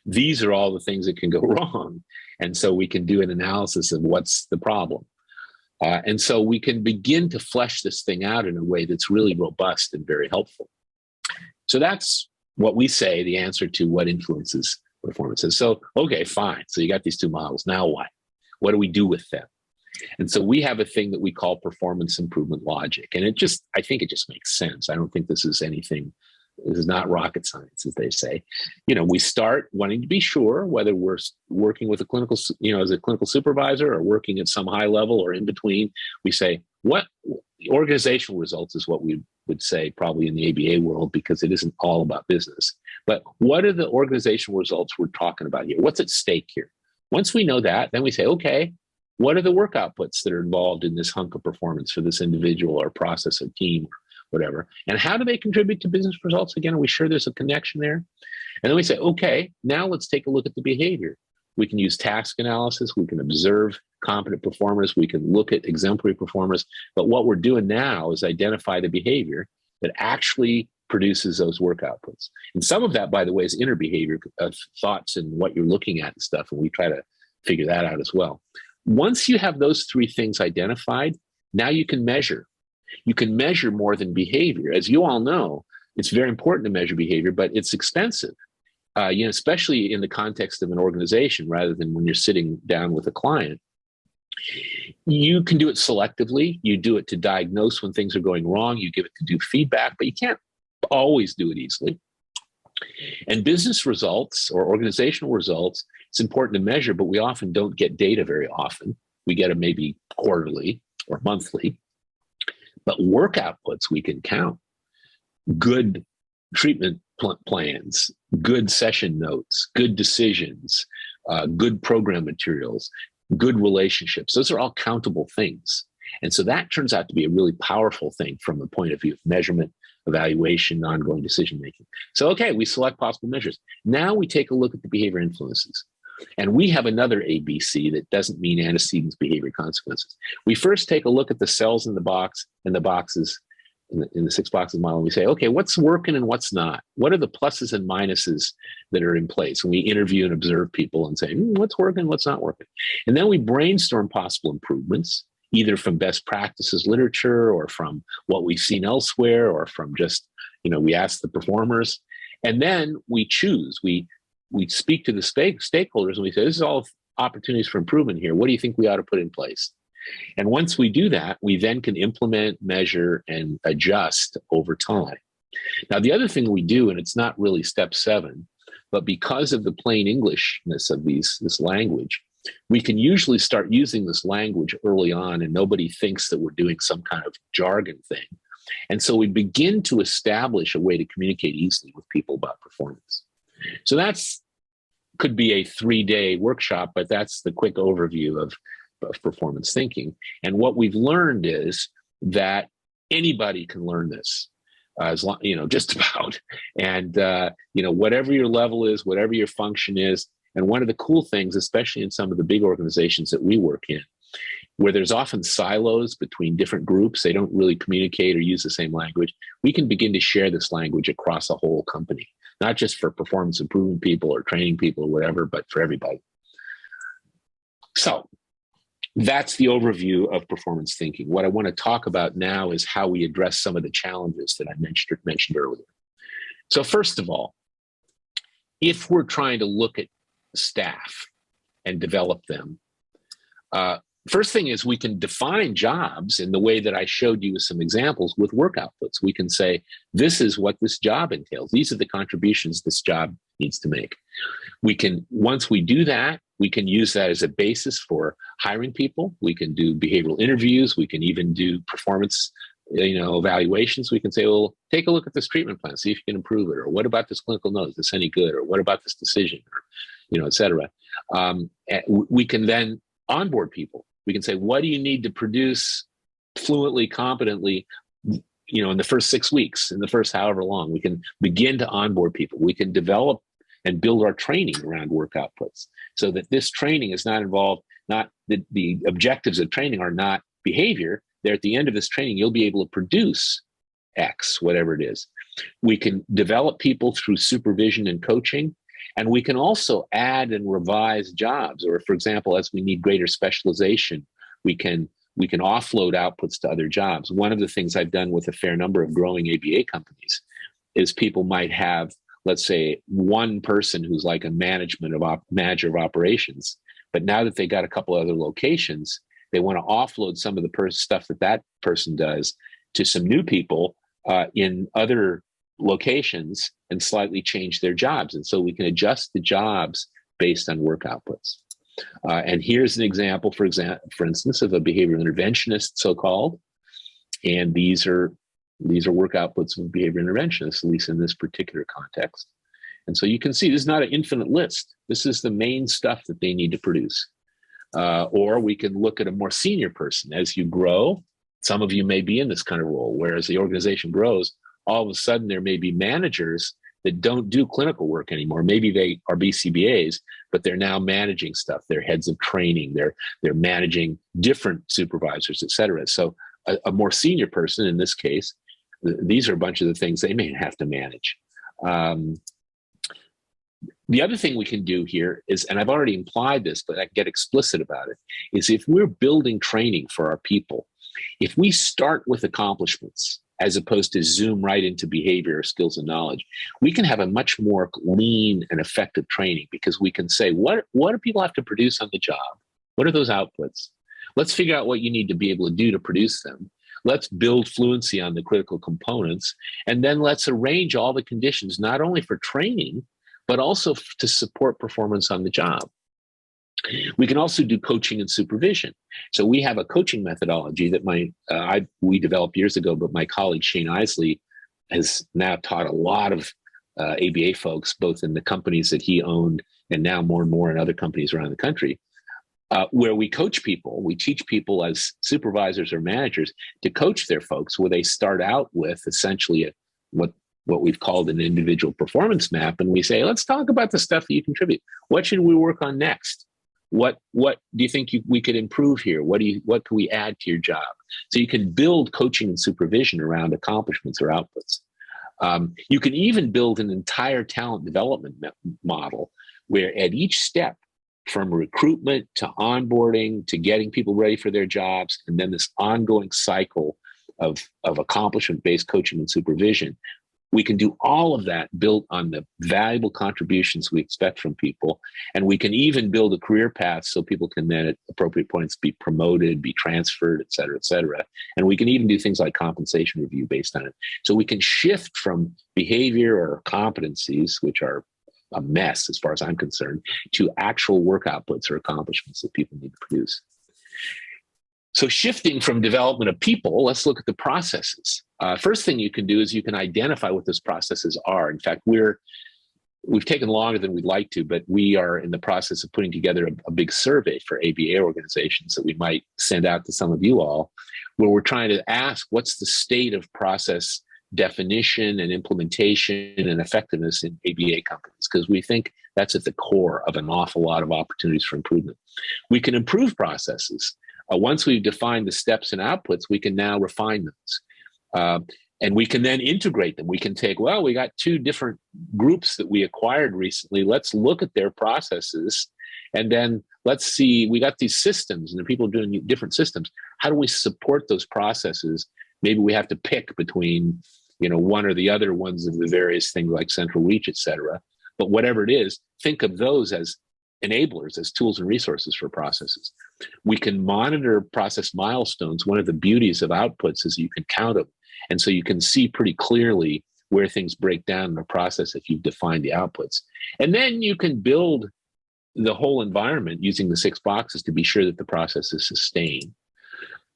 these are all the things that can go wrong. And so we can do an analysis of what's the problem. And so we can begin to flesh this thing out in a way that's really robust and very helpful. So that's what we say the answer to what influences performance is. So, okay, fine. So you got these 2 models. Now what? What do we do with them? And so we have a thing that we call performance improvement logic. And I think it just makes sense. I don't think this is not rocket science, as they say. We start wanting to be sure whether we're working with a clinical, as a clinical supervisor or working at some high level or in between. We say, what organizational results is what we would say probably in the ABA world, because it isn't all about business. But what are the organizational results we're talking about here? What's at stake here? Once we know that, then we say, okay, what are the work outputs that are involved in this hunk of performance for this individual or process or team, or whatever? And how do they contribute to business results? Again, are we sure there's a connection there? And then we say, okay, now let's take a look at the behavior. We can use task analysis. We can observe competent performers. We can look at exemplary performers. But what we're doing now is identify the behavior that actually produces those work outputs. And some of that, by the way, is inner behavior of thoughts and what you're looking at and stuff. And we try to figure that out as well. Once you have those 3 things identified, now you can measure. You can measure more than behavior. As you all know, it's very important to measure behavior, but it's expensive, especially in the context of an organization rather than when you're sitting down with a client. You can do it selectively. You do it to diagnose when things are going wrong. You give it to do feedback, but you can't always do it easily. And business results or organizational results, it's important to measure, but we often don't get data very often. We get them maybe quarterly or monthly. But work outputs we can count. Good treatment plans, good session notes, good decisions, good program materials, good relationships. Those are all countable things. And so that turns out to be a really powerful thing from the point of view of measurement, evaluation, ongoing decision-making. So, okay, we select possible measures. Now we take a look at the behavior influences. And we have another ABC that doesn't mean antecedents, behavior, consequences. We first take a look at the cells in the box and the boxes in the 6 boxes model. And we say, okay, what's working and what's not? What are the pluses and minuses that are in place? And we interview and observe people and say, what's working, what's not working? And then we brainstorm possible improvements, either from best practices literature or from what we've seen elsewhere or from just, we ask the performers. And then we choose, we speak to the stakeholders and we say, this is all opportunities for improvement here. What do you think we ought to put in place? And once we do that, we then can implement, measure, and adjust over time. Now, the other thing we do, and it's not really step 7, but because of the plain Englishness of this language, we can usually start using this language early on and nobody thinks that we're doing some kind of jargon thing. And so we begin to establish a way to communicate easily with people about performance. So could be a 3-day workshop, but that's the quick overview of performance thinking. And what we've learned is that anybody can learn this, as long, just about. And, whatever your level is, whatever your function is. And one of the cool things, especially in some of the big organizations that we work in, where there's often silos between different groups, they don't really communicate or use the same language, we can begin to share this language across a whole company, not just for performance improvement people or training people or whatever, but for everybody. So that's the overview of performance thinking. What I want to talk about now is how we address some of the challenges that I mentioned earlier. So first of all, if we're trying to look at staff and develop them, first thing is we can define jobs in the way that I showed you with some examples with work outputs. We can say, this is what this job entails. These are the contributions this job needs to make. Once we do that, we can use that as a basis for hiring people. We can do behavioral interviews. We can even do performance evaluations. We can say, well, take a look at this treatment plan, see if you can improve it. Or what about this clinical note? Is this any good? Or what about this decision? Or, et cetera. We can then onboard people. We can say, what do you need to produce fluently, competently, in the first 6 weeks, in the first however long? We can begin to onboard people. We can develop and build our training around work outputs so that this training is not involved, not the objectives of training are not behavior. They're at the end of this training, you'll be able to produce X, whatever it is. We can develop people through supervision and coaching. And we can also add and revise jobs, or for example, as we need greater specialization, we can offload outputs to other jobs. One of the things I've done with a fair number of growing ABA companies is people might have, let's say, one person who's like a manager of operations, but now that they got a couple other locations, they want to offload some of the stuff that person does to some new people in other locations and slightly change their jobs. And so we can adjust the jobs based on work outputs. And here's an example, for instance, of a behavioral interventionist, so-called. And these are work outputs of a behavioral interventionist, at least in this particular context. And so you can see this is not an infinite list. This is the main stuff that they need to produce. Or we can look at a more senior person. As you grow, some of you may be in this kind of role, where as the organization grows, all of a sudden there may be managers that don't do clinical work anymore. Maybe they are BCBAs, but they're now managing stuff. They're heads of training. They're managing different supervisors, et cetera. So a more senior person, in this case, these are a bunch of the things they may have to manage. The other thing we can do here is, and I've already implied this, but I get explicit about it, is if we're building training for our people, if we start with accomplishments, as opposed to zoom right into behavior, skills, and knowledge, we can have a much more lean and effective training, because we can say, what do people have to produce on the job? What are those outputs? Let's figure out what you need to be able to do to produce them. Let's build fluency on the critical components. And then let's arrange all the conditions, not only for training, but also to support performance on the job. We can also do coaching and supervision. So we have a coaching methodology that we developed years ago, but my colleague Shane Isley has now taught a lot of ABA folks, both in the companies that he owned and now more and more in other companies around the country, where we coach people. We teach people as supervisors or managers to coach their folks, where they start out with essentially what we've called an individual performance map. And we say, let's talk about the stuff that you contribute. What should we work on next? What do you think we could improve here? What can we add to your job? So you can build coaching and supervision around accomplishments or outputs. You can even build an entire talent development model where at each step, from recruitment to onboarding to getting people ready for their jobs, and then this ongoing cycle of accomplishment-based coaching and supervision, We can do all of that built on the valuable contributions we expect from people. And we can even build a career path so people can then at appropriate points be promoted, be transferred, et cetera, et cetera. And we can even do things like compensation review based on it. So we can shift from behavior or competencies, which are a mess as far as I'm concerned, to actual work outputs or accomplishments that people need to produce. So shifting from development of people, let's look at the processes. First thing you can do is you can identify what those processes are. In fact, we've taken longer than we'd like to, but we are in the process of putting together a big survey for ABA organizations that we might send out to some of you all, where we're trying to ask what's the state of process definition and implementation and effectiveness in ABA companies, because we think that's at the core of an awful lot of opportunities for improvement. We can improve processes. Once we've defined the steps and outputs, we can now refine those. And we can then integrate them. We can take, well, we got two different groups that we acquired recently. Let's look at their processes. And then let's see, we got these systems and the people doing different systems. How do we support those processes? Maybe we have to pick between, one or the other ones of the various things like central reach, et cetera. But whatever it is, think of those as enablers, as tools and resources for processes. We can monitor process milestones. One of the beauties of outputs is you can count them. And so you can see pretty clearly where things break down in the process if you've defined the outputs. And then you can build the whole environment using the 6 boxes to be sure that the process is sustained.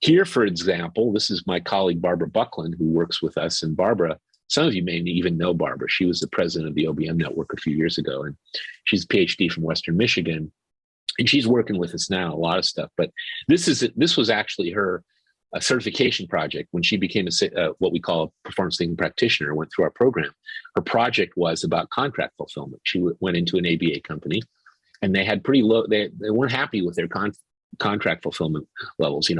Here, for example, this is my colleague, Barbara Buckland, who works with us. And Barbara, some of you may even know Barbara. She was the president of the OBM network a few years ago, and she's a PhD from Western Michigan. And she's working with us now, a lot of stuff. But this was actually her certification project when she became what we call a performance thinking practitioner, went through our program. Her project was about contract fulfillment. She went into an ABA company, and they had pretty low, they weren't happy with their contract fulfillment levels.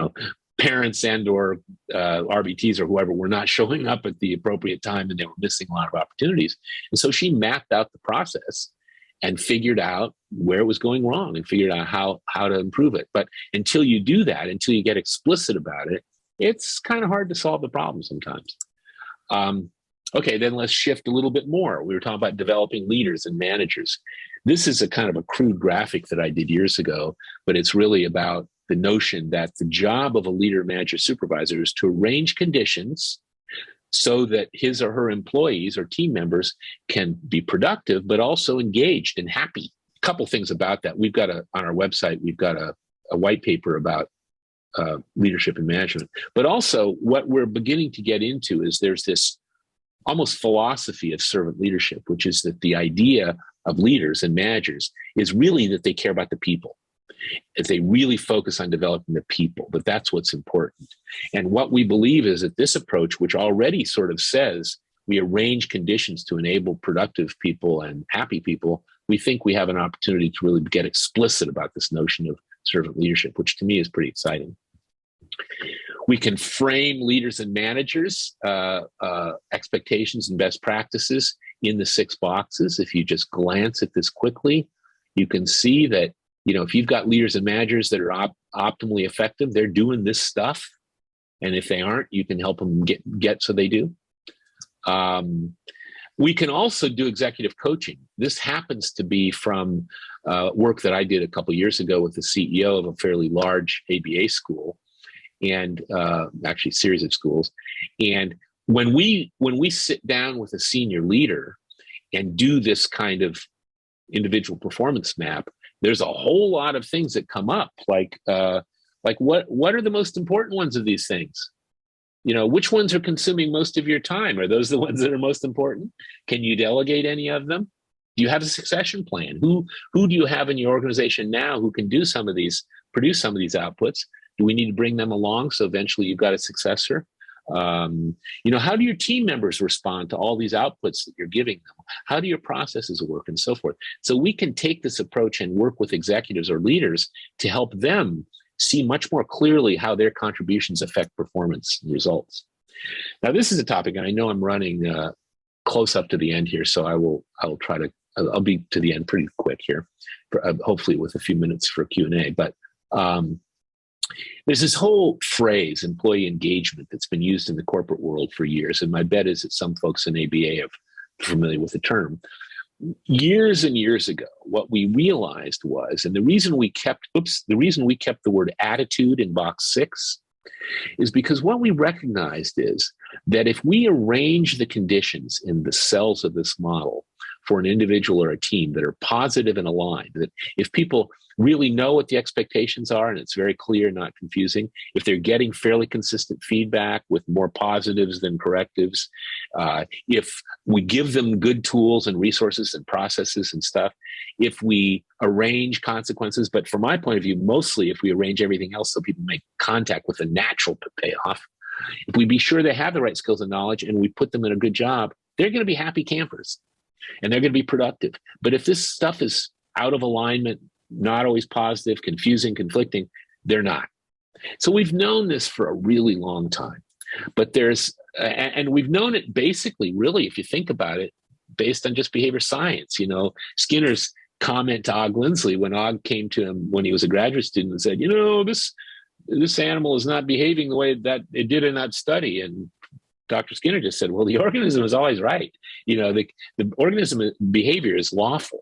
Parents and or RBTs or whoever were not showing up at the appropriate time, and they were missing a lot of opportunities. And so she mapped out the process and figured out where it was going wrong and figured out how to improve it. But until you do that, until you get explicit about it, it's kind of hard to solve the problem sometimes. Okay, then let's shift a little bit more. We were talking about developing leaders and managers. This is a kind of a crude graphic that I did years ago, but it's really about the notion that the job of a leader, manager, supervisor is to arrange conditions so that his or her employees or team members can be productive, but also engaged and happy. A couple things about that. On our website, we've got a white paper about leadership and management. But also what we're beginning to get into is there's this almost philosophy of servant leadership, which is that the idea of leaders and managers is really that they care about the people. If they really focus on developing the people, but that's what's important. And what we believe is that this approach, which already sort of says we arrange conditions to enable productive people and happy people, we think we have an opportunity to really get explicit about this notion of servant leadership, which to me is pretty exciting. We can frame leaders and managers' expectations and best practices in the 6 boxes. If you just glance at this quickly, you can see that if you've got leaders and managers that are optimally effective, they're doing this stuff. And if they aren't, you can help them get so they do. We can also do executive coaching. This happens to be from work that I did a couple of years ago with the CEO of a fairly large ABA school, and actually a series of schools. And when we sit down with a senior leader and do this kind of individual performance map, there's a whole lot of things that come up, like what are the most important ones of these things? Which ones are consuming most of your time? Are those the ones that are most important? Can you delegate any of them? Do you have a succession plan? Who do you have in your organization now who can produce some of these outputs? Do we need to bring them along so eventually you've got a successor? How do your team members respond to all these outputs that you're giving them? How do your processes work and so forth? So we can take this approach and work with executives or leaders to help them see much more clearly how their contributions affect performance and results. Now, this is a topic, and I know I'm running close up to the end here, so I'll be to the end pretty quick here, hopefully with a few minutes for Q&A. But There's this whole phrase, employee engagement, that's been used in the corporate world for years. And my bet is that some folks in ABA are familiar with the term. Years and years ago, what we realized was, and the reason we kept the word attitude in box 6 is because what we recognized is that if we arrange the conditions in the cells of this model for an individual or a team that are positive and aligned, that if people really know what the expectations are and it's very clear, not confusing, if they're getting fairly consistent feedback with more positives than correctives, if we give them good tools and resources and processes and stuff, if we arrange consequences, but from my point of view, mostly if we arrange everything else so people make contact with a natural payoff, if we be sure they have the right skills and knowledge and we put them in a good job, they're going to be happy campers and they're going to be productive. But if this stuff is out of alignment, not always positive, confusing, conflicting, they're not. So we've known this for a really long time, but and we've known it basically, really, if you think about it, based on just behavior science. You know, Skinner's comment to Og Lindsley when Og came to him when he was a graduate student and said, you know, this animal is not behaving the way that it did in that study. And Dr. Skinner just said, well, the organism is always right. You know, the organism behavior is lawful.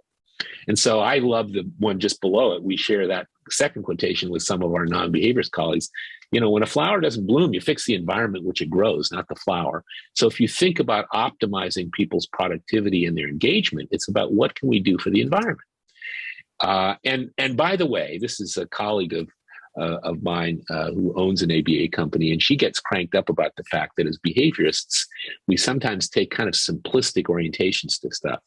And so I love the one just below it. We share that second quotation with some of our non-behaviorist colleagues. You know, when a flower doesn't bloom, you fix the environment which it grows, not the flower. So if you think about optimizing people's productivity and their engagement, it's about what can we do for the environment. And by the way, this is a colleague of mine who owns an ABA company, and she gets cranked up about the fact that as behaviorists, we sometimes take kind of simplistic orientations to stuff.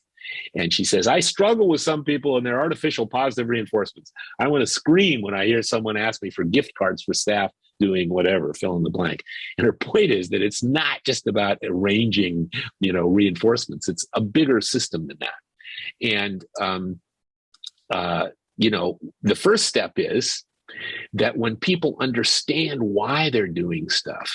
And she says, I struggle with some people and their artificial positive reinforcements. I want to scream when I hear someone ask me for gift cards for staff doing whatever, fill in the blank. And her point is that it's not just about arranging, you know, reinforcements. It's a bigger system than that. And, you know, the first step is that when people understand why they're doing stuff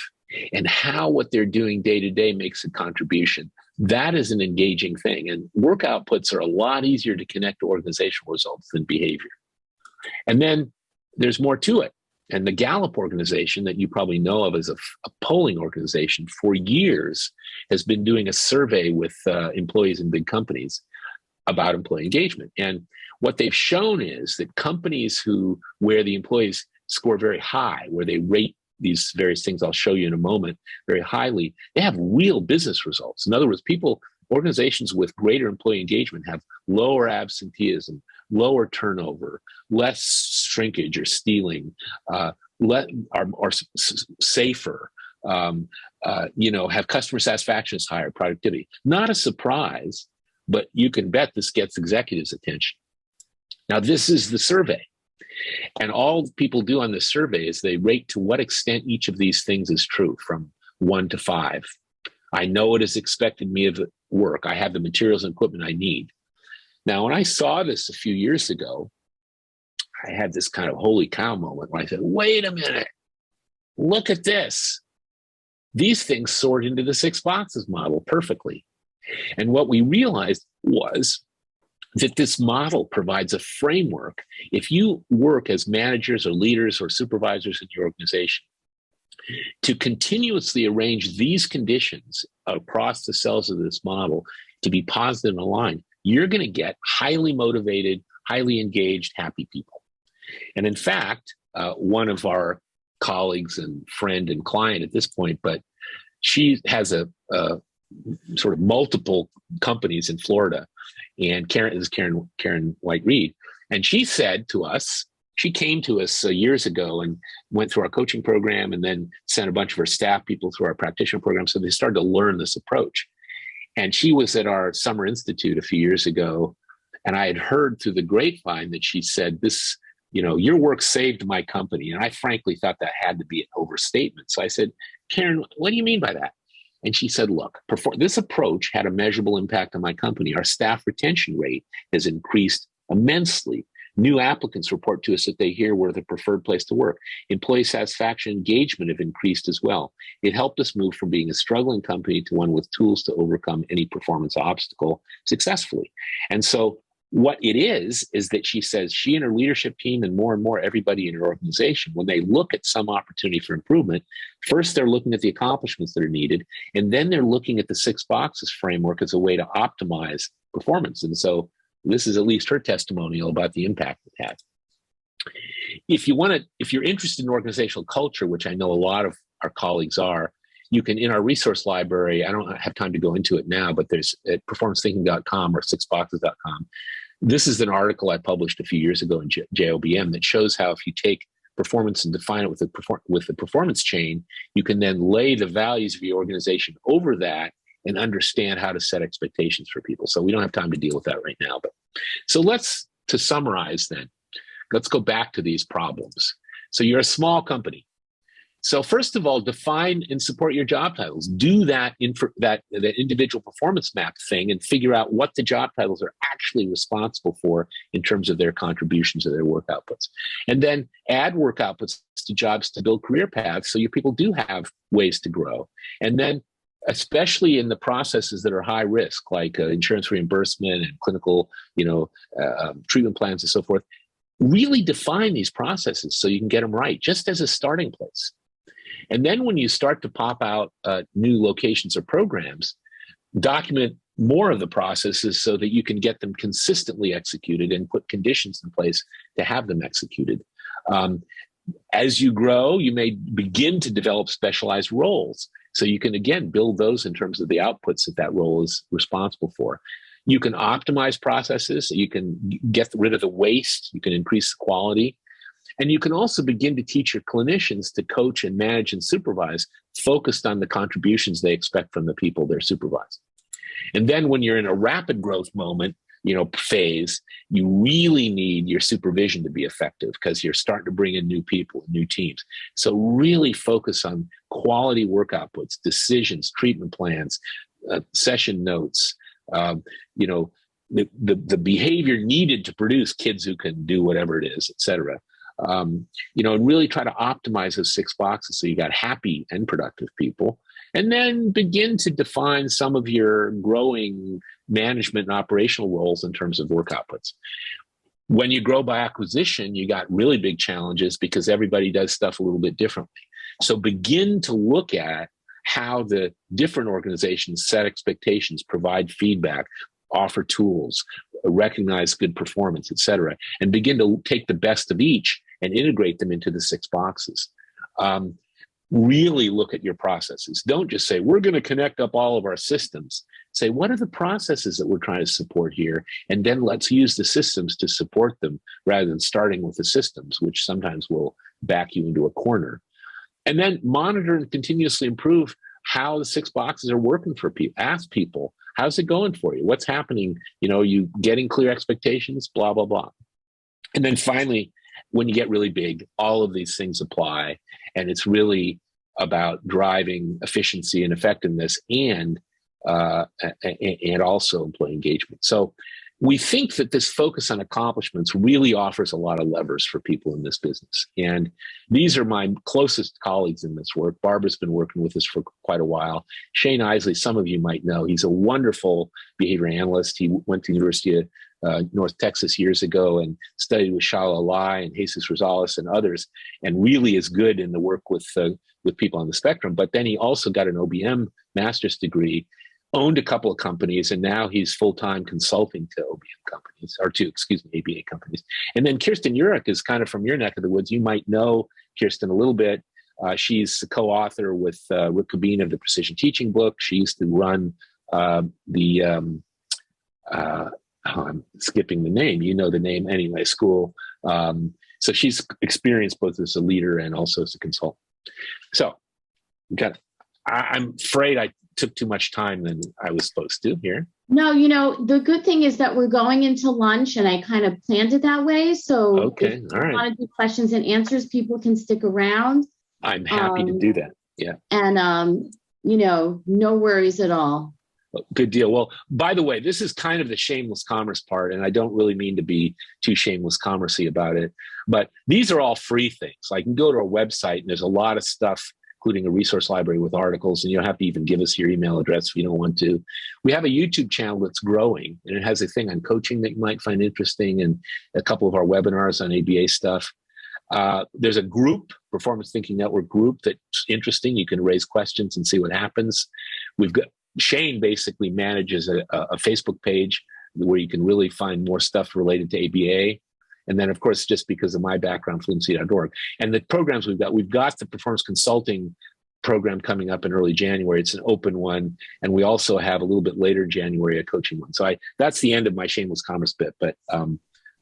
and how what they're doing day to day makes a contribution, that is an engaging thing. And work outputs are a lot easier to connect to organizational results than behavior. And then there's more to it. And the Gallup organization that you probably know of as a polling organization for years has been doing a survey with employees in big companies about employee engagement. And what they've shown is that companies where the employees score very high, where they rate these various things I'll show you in a moment very highly, they have real business results. In other words, organizations with greater employee engagement have lower absenteeism, lower turnover, less shrinkage or stealing, are safer, you know, have customer satisfaction is higher, productivity. Not a surprise, but you can bet this gets executives' attention. Now, this is the survey. And all people do on this survey is they rate to what extent each of these things is true from 1 to 5. I know what is expected of me of work. I have the materials and equipment I need. Now, when I saw this a few years ago, I had this kind of holy cow moment where I said, wait a minute, look at this. These things sort into the 6 boxes model perfectly. And what we realized was that this model provides a framework. If you work as managers or leaders or supervisors in your organization, to continuously arrange these conditions across the cells of this model to be positive and aligned, you're going to get highly motivated, highly engaged, happy people. And in fact, one of our colleagues and friend and client at this point, but she has a sort of multiple companies in Florida. And Karen White Reed. And she said to us, she came to us years ago and went through our coaching program and then sent a bunch of her staff people through our practitioner program. So they started to learn this approach. And she was at our summer institute a few years ago. And I had heard through the grapevine that she said, this, you know, your work saved my company. And I frankly thought that had to be an overstatement. So I said, Karen, what do you mean by that? And she said, look, this approach had a measurable impact on my company. Our staff retention rate has increased immensely. New applicants report to us that they hear we're the preferred place to work. Employee satisfaction and engagement have increased as well. It helped us move from being a struggling company to one with tools to overcome any performance obstacle successfully. And so what it is that she says she and her leadership team and more everybody in her organization, when they look at some opportunity for improvement, first they're looking at the accomplishments that are needed, and then they're looking at the 6 boxes framework as a way to optimize performance. And so this is at least her testimonial about the impact it had. If you're interested in organizational culture, which I know a lot of our colleagues are, you can, in our resource library, I don't have time to go into it now, but there's at performancethinking.com or 6boxes.com. This is an article I published a few years ago in JOBM that shows how if you take performance and define it with the performance chain, you can then lay the values of your organization over that and understand how to set expectations for people. So we don't have time to deal with that right now. But so to summarize then, let's go back to these problems. So you're a small company. So first of all, define and support your job titles. Do that that individual performance map thing and figure out what the job titles are actually responsible for in terms of their contributions to their work outputs. And then add work outputs to jobs to build career paths so your people do have ways to grow. And then especially in the processes that are high risk, like insurance reimbursement and clinical treatment plans and so forth, really define these processes so you can get them right, just as a starting place. And then when you start to pop out new locations or programs, document more of the processes so that you can get them consistently executed and put conditions in place to have them executed. As you grow, you may begin to develop specialized roles. So you can, again, build those in terms of the outputs that role is responsible for. You can optimize processes. You can get rid of the waste. You can increase the quality. And you can also begin to teach your clinicians to coach and manage and supervise, focused on the contributions they expect from the people they're supervising. And then when you're in a rapid growth moment, phase, you really need your supervision to be effective because you're starting to bring in new people, new teams. So really focus on quality work outputs, decisions, treatment plans, session notes, the behavior needed to produce kids who can do whatever it is, et cetera. And really try to optimize those 6 boxes so you got happy and productive people, and then begin to define some of your growing management and operational roles in terms of work outputs. When you grow by acquisition, you got really big challenges because everybody does stuff a little bit differently. So begin to look at how the different organizations set expectations, provide feedback, offer tools, recognize good performance, et cetera, and begin to take the best of each and integrate them into the 6 boxes. Really look at your processes. Don't just say, we're going to connect up all of our systems. Say, what are the processes that we're trying to support here? And then let's use the systems to support them rather than starting with the systems, which sometimes will back you into a corner. And then monitor and continuously improve how the 6 boxes are working for people. Ask people, how's it going for you? What's happening? You getting clear expectations, blah, blah, blah. And then finally, when you get really big, all of these things apply. And it's really about driving efficiency and effectiveness and also employee engagement. So we think that this focus on accomplishments really offers a lot of levers for people in this business. And these are my closest colleagues in this work. Barbara's been working with us for quite a while. Shane Isley, some of you might know, he's a wonderful behavior analyst. He went to the University of North Texas years ago and studied with Shala Lai and Jesus Rosales and others, and really is good in the work with people on the spectrum. But then he also got an OBM master's degree, owned a couple of companies, and now he's full-time consulting to OBM companies, ABA companies. And then Kirsten Urich is kind of from your neck of the woods. You might know Kirsten a little bit. She's a co-author with Rick Cabine of the Precision Teaching book. She used to run I'm skipping the name. You know the name anyway, school. So she's experienced both as a leader and also as a consultant. So I'm afraid I took too much time than I was supposed to here.
No, the good thing is that we're going into lunch and I kind of planned it that way. So
okay,
if
all right.
you want to do questions and answers, people can stick around.
I'm happy to do that. Yeah.
And, no worries at all.
Good deal. Well, by the way, this is kind of the shameless commerce part, and I don't really mean to be too shameless commercey about it, but these are all free things. Like you can go to our website and there's a lot of stuff including a resource library with articles, and you don't have to even give us your email address if you don't want to. We have a YouTube channel that's growing, and it has a thing on coaching that you might find interesting, and a couple of our webinars on ABA stuff. There's a group, Performance Thinking Network group, that's interesting. You can raise questions and see what happens. We've got Shane basically manages a Facebook page where you can really find more stuff related to ABA. And then, of course, just because of my background, fluency.org. And the programs we've got the performance consulting program coming up in early January. It's an open one. And we also have a little bit later January, a coaching one. So that's the end of my shameless commerce bit, but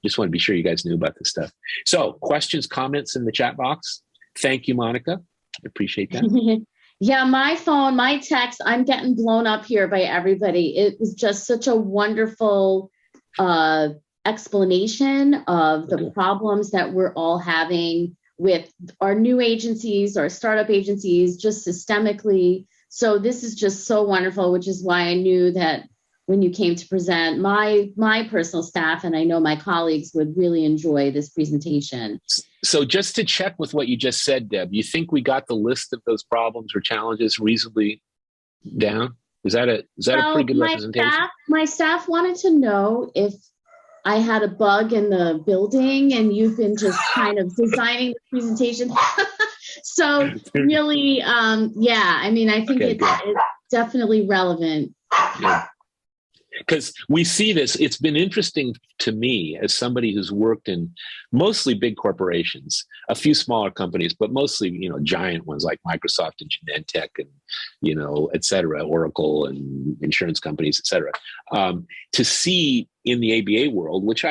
just want to be sure you guys knew about this stuff. So questions, comments in the chat box. Thank you, Monica. I appreciate that.
Yeah, my phone, my text, I'm getting blown up here by everybody. It was just such a wonderful explanation of the problems that we're all having with our new agencies, our startup agencies, just systemically. So this is just so wonderful, which is why I knew that when you came to present, my personal staff, and I know my colleagues would really enjoy this presentation.
So just to check with what you just said, Deb, you think we got the list of those problems or challenges reasonably down? Is that a pretty good representation?
My staff wanted to know if I had a bug in the building, and you've been just kind of designing the presentation. So really, yeah, I mean, I think it's definitely relevant.
Yeah. Because we see this, it's been interesting to me as somebody who's worked in mostly big corporations, a few smaller companies, but mostly, giant ones like Microsoft and Genentech and, et cetera, Oracle and insurance companies, et cetera, to see in the ABA world, which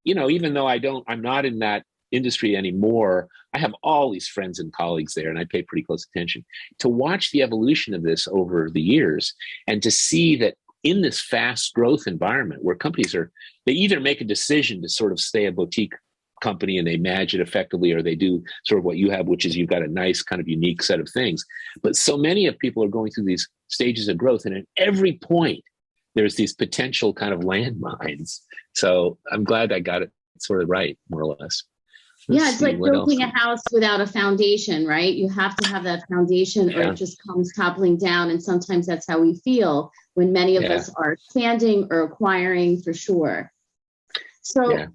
even though I'm not in that industry anymore, I have all these friends and colleagues there, and I pay pretty close attention to watch the evolution of this over the years and to see that in this fast growth environment where companies they either make a decision to sort of stay a boutique company and they manage it effectively, or they do sort of what you have, which is you've got a nice kind of unique set of things. But so many of people are going through these stages of growth, and at every point, there's these potential kind of landmines. So I'm glad I got it sort of right, more or less.
It's like building a house without a foundation, right? You have to have that foundation or it just comes toppling down. And sometimes that's how we feel when many of us are expanding or acquiring, for sure. So
I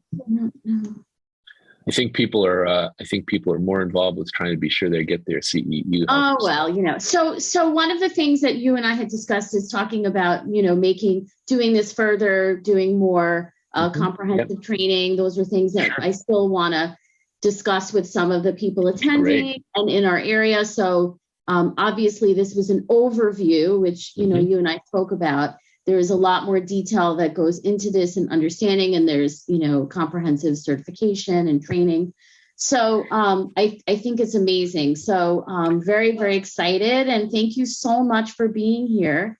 think people are more involved with trying to be sure they get their CEU.
Oh, well, so one of the things that you and I had discussed is talking about, doing this further, doing more comprehensive training. Those are things that I still want to discuss with some of the people attending and in our area. So obviously this was an overview, which, you and I spoke about. There is a lot more detail that goes into this and understanding, and there's, comprehensive certification and training. So I think it's amazing. So very, very excited. And thank you so much for being here.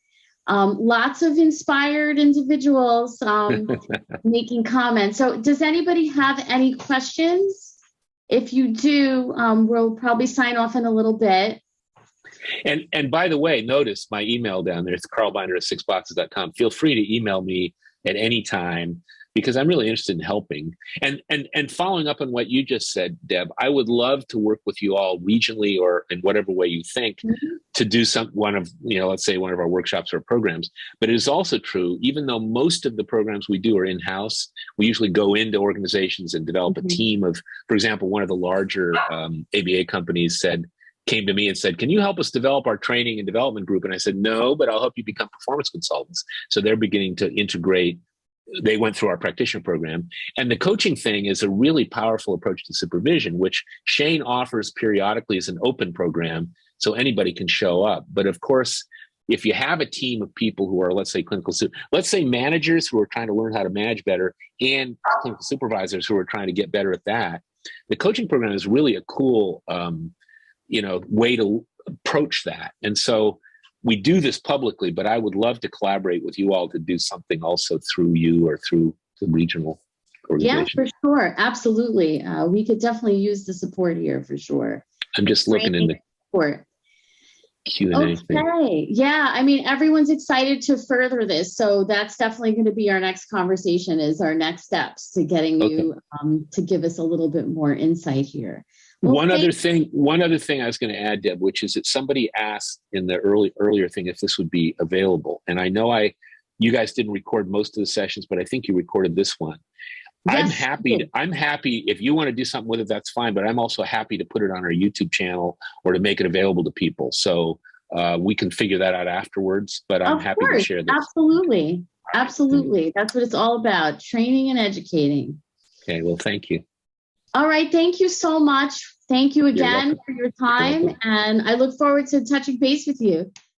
Lots of inspired individuals making comments. So does anybody have any questions? If you do, we'll probably sign off in a little bit.
And by the way, notice my email down there. It's carlbinder@sixboxes.com. Feel free to email me at any time, because I'm really interested in helping. And following up on what you just said, Deb, I would love to work with you all regionally or in whatever way you think to do let's say one of our workshops or programs. But it is also true, even though most of the programs we do are in-house, we usually go into organizations and develop a team of, for example, one of the larger ABA companies came to me and said, can you help us develop our training and development group? And I said, no, but I'll help you become performance consultants. So they're beginning to integrate. They went through our practitioner program. And the coaching thing is a really powerful approach to supervision, which Shane offers periodically as an open program so anybody can show up. But of course, if you have a team of people who are, let's say managers who are trying to learn how to manage better and clinical supervisors who are trying to get better at that, the coaching program is really a cool way to approach that. And so we do this publicly, but I would love to collaborate with you all to do something also through you or through the regional organization.
Yeah, for sure. Absolutely. We could definitely use the support here for sure.
I'm just looking in the
support.
Q&A thing.
Okay. Yeah. I mean, everyone's excited to further this. So that's definitely going to be our next conversation, is our next steps to getting you to give us a little bit more insight here. Well,
One other thing I was going to add, Deb, which is that somebody asked in the earlier thing if this would be available. And I know you guys didn't record most of the sessions, but I think you recorded this one.
yes,
I'm happy if you want to do something with it, that's fine. But I'm also happy to put it on our YouTube channel or to make it available to people. So we can figure that out afterwards, but I'm happy to share this.
Absolutely. Absolutely. That's what it's all about, training and educating.
Okay, well, thank you.
All right. Thank you so much. Thank you again for your time. And I look forward to touching base with you.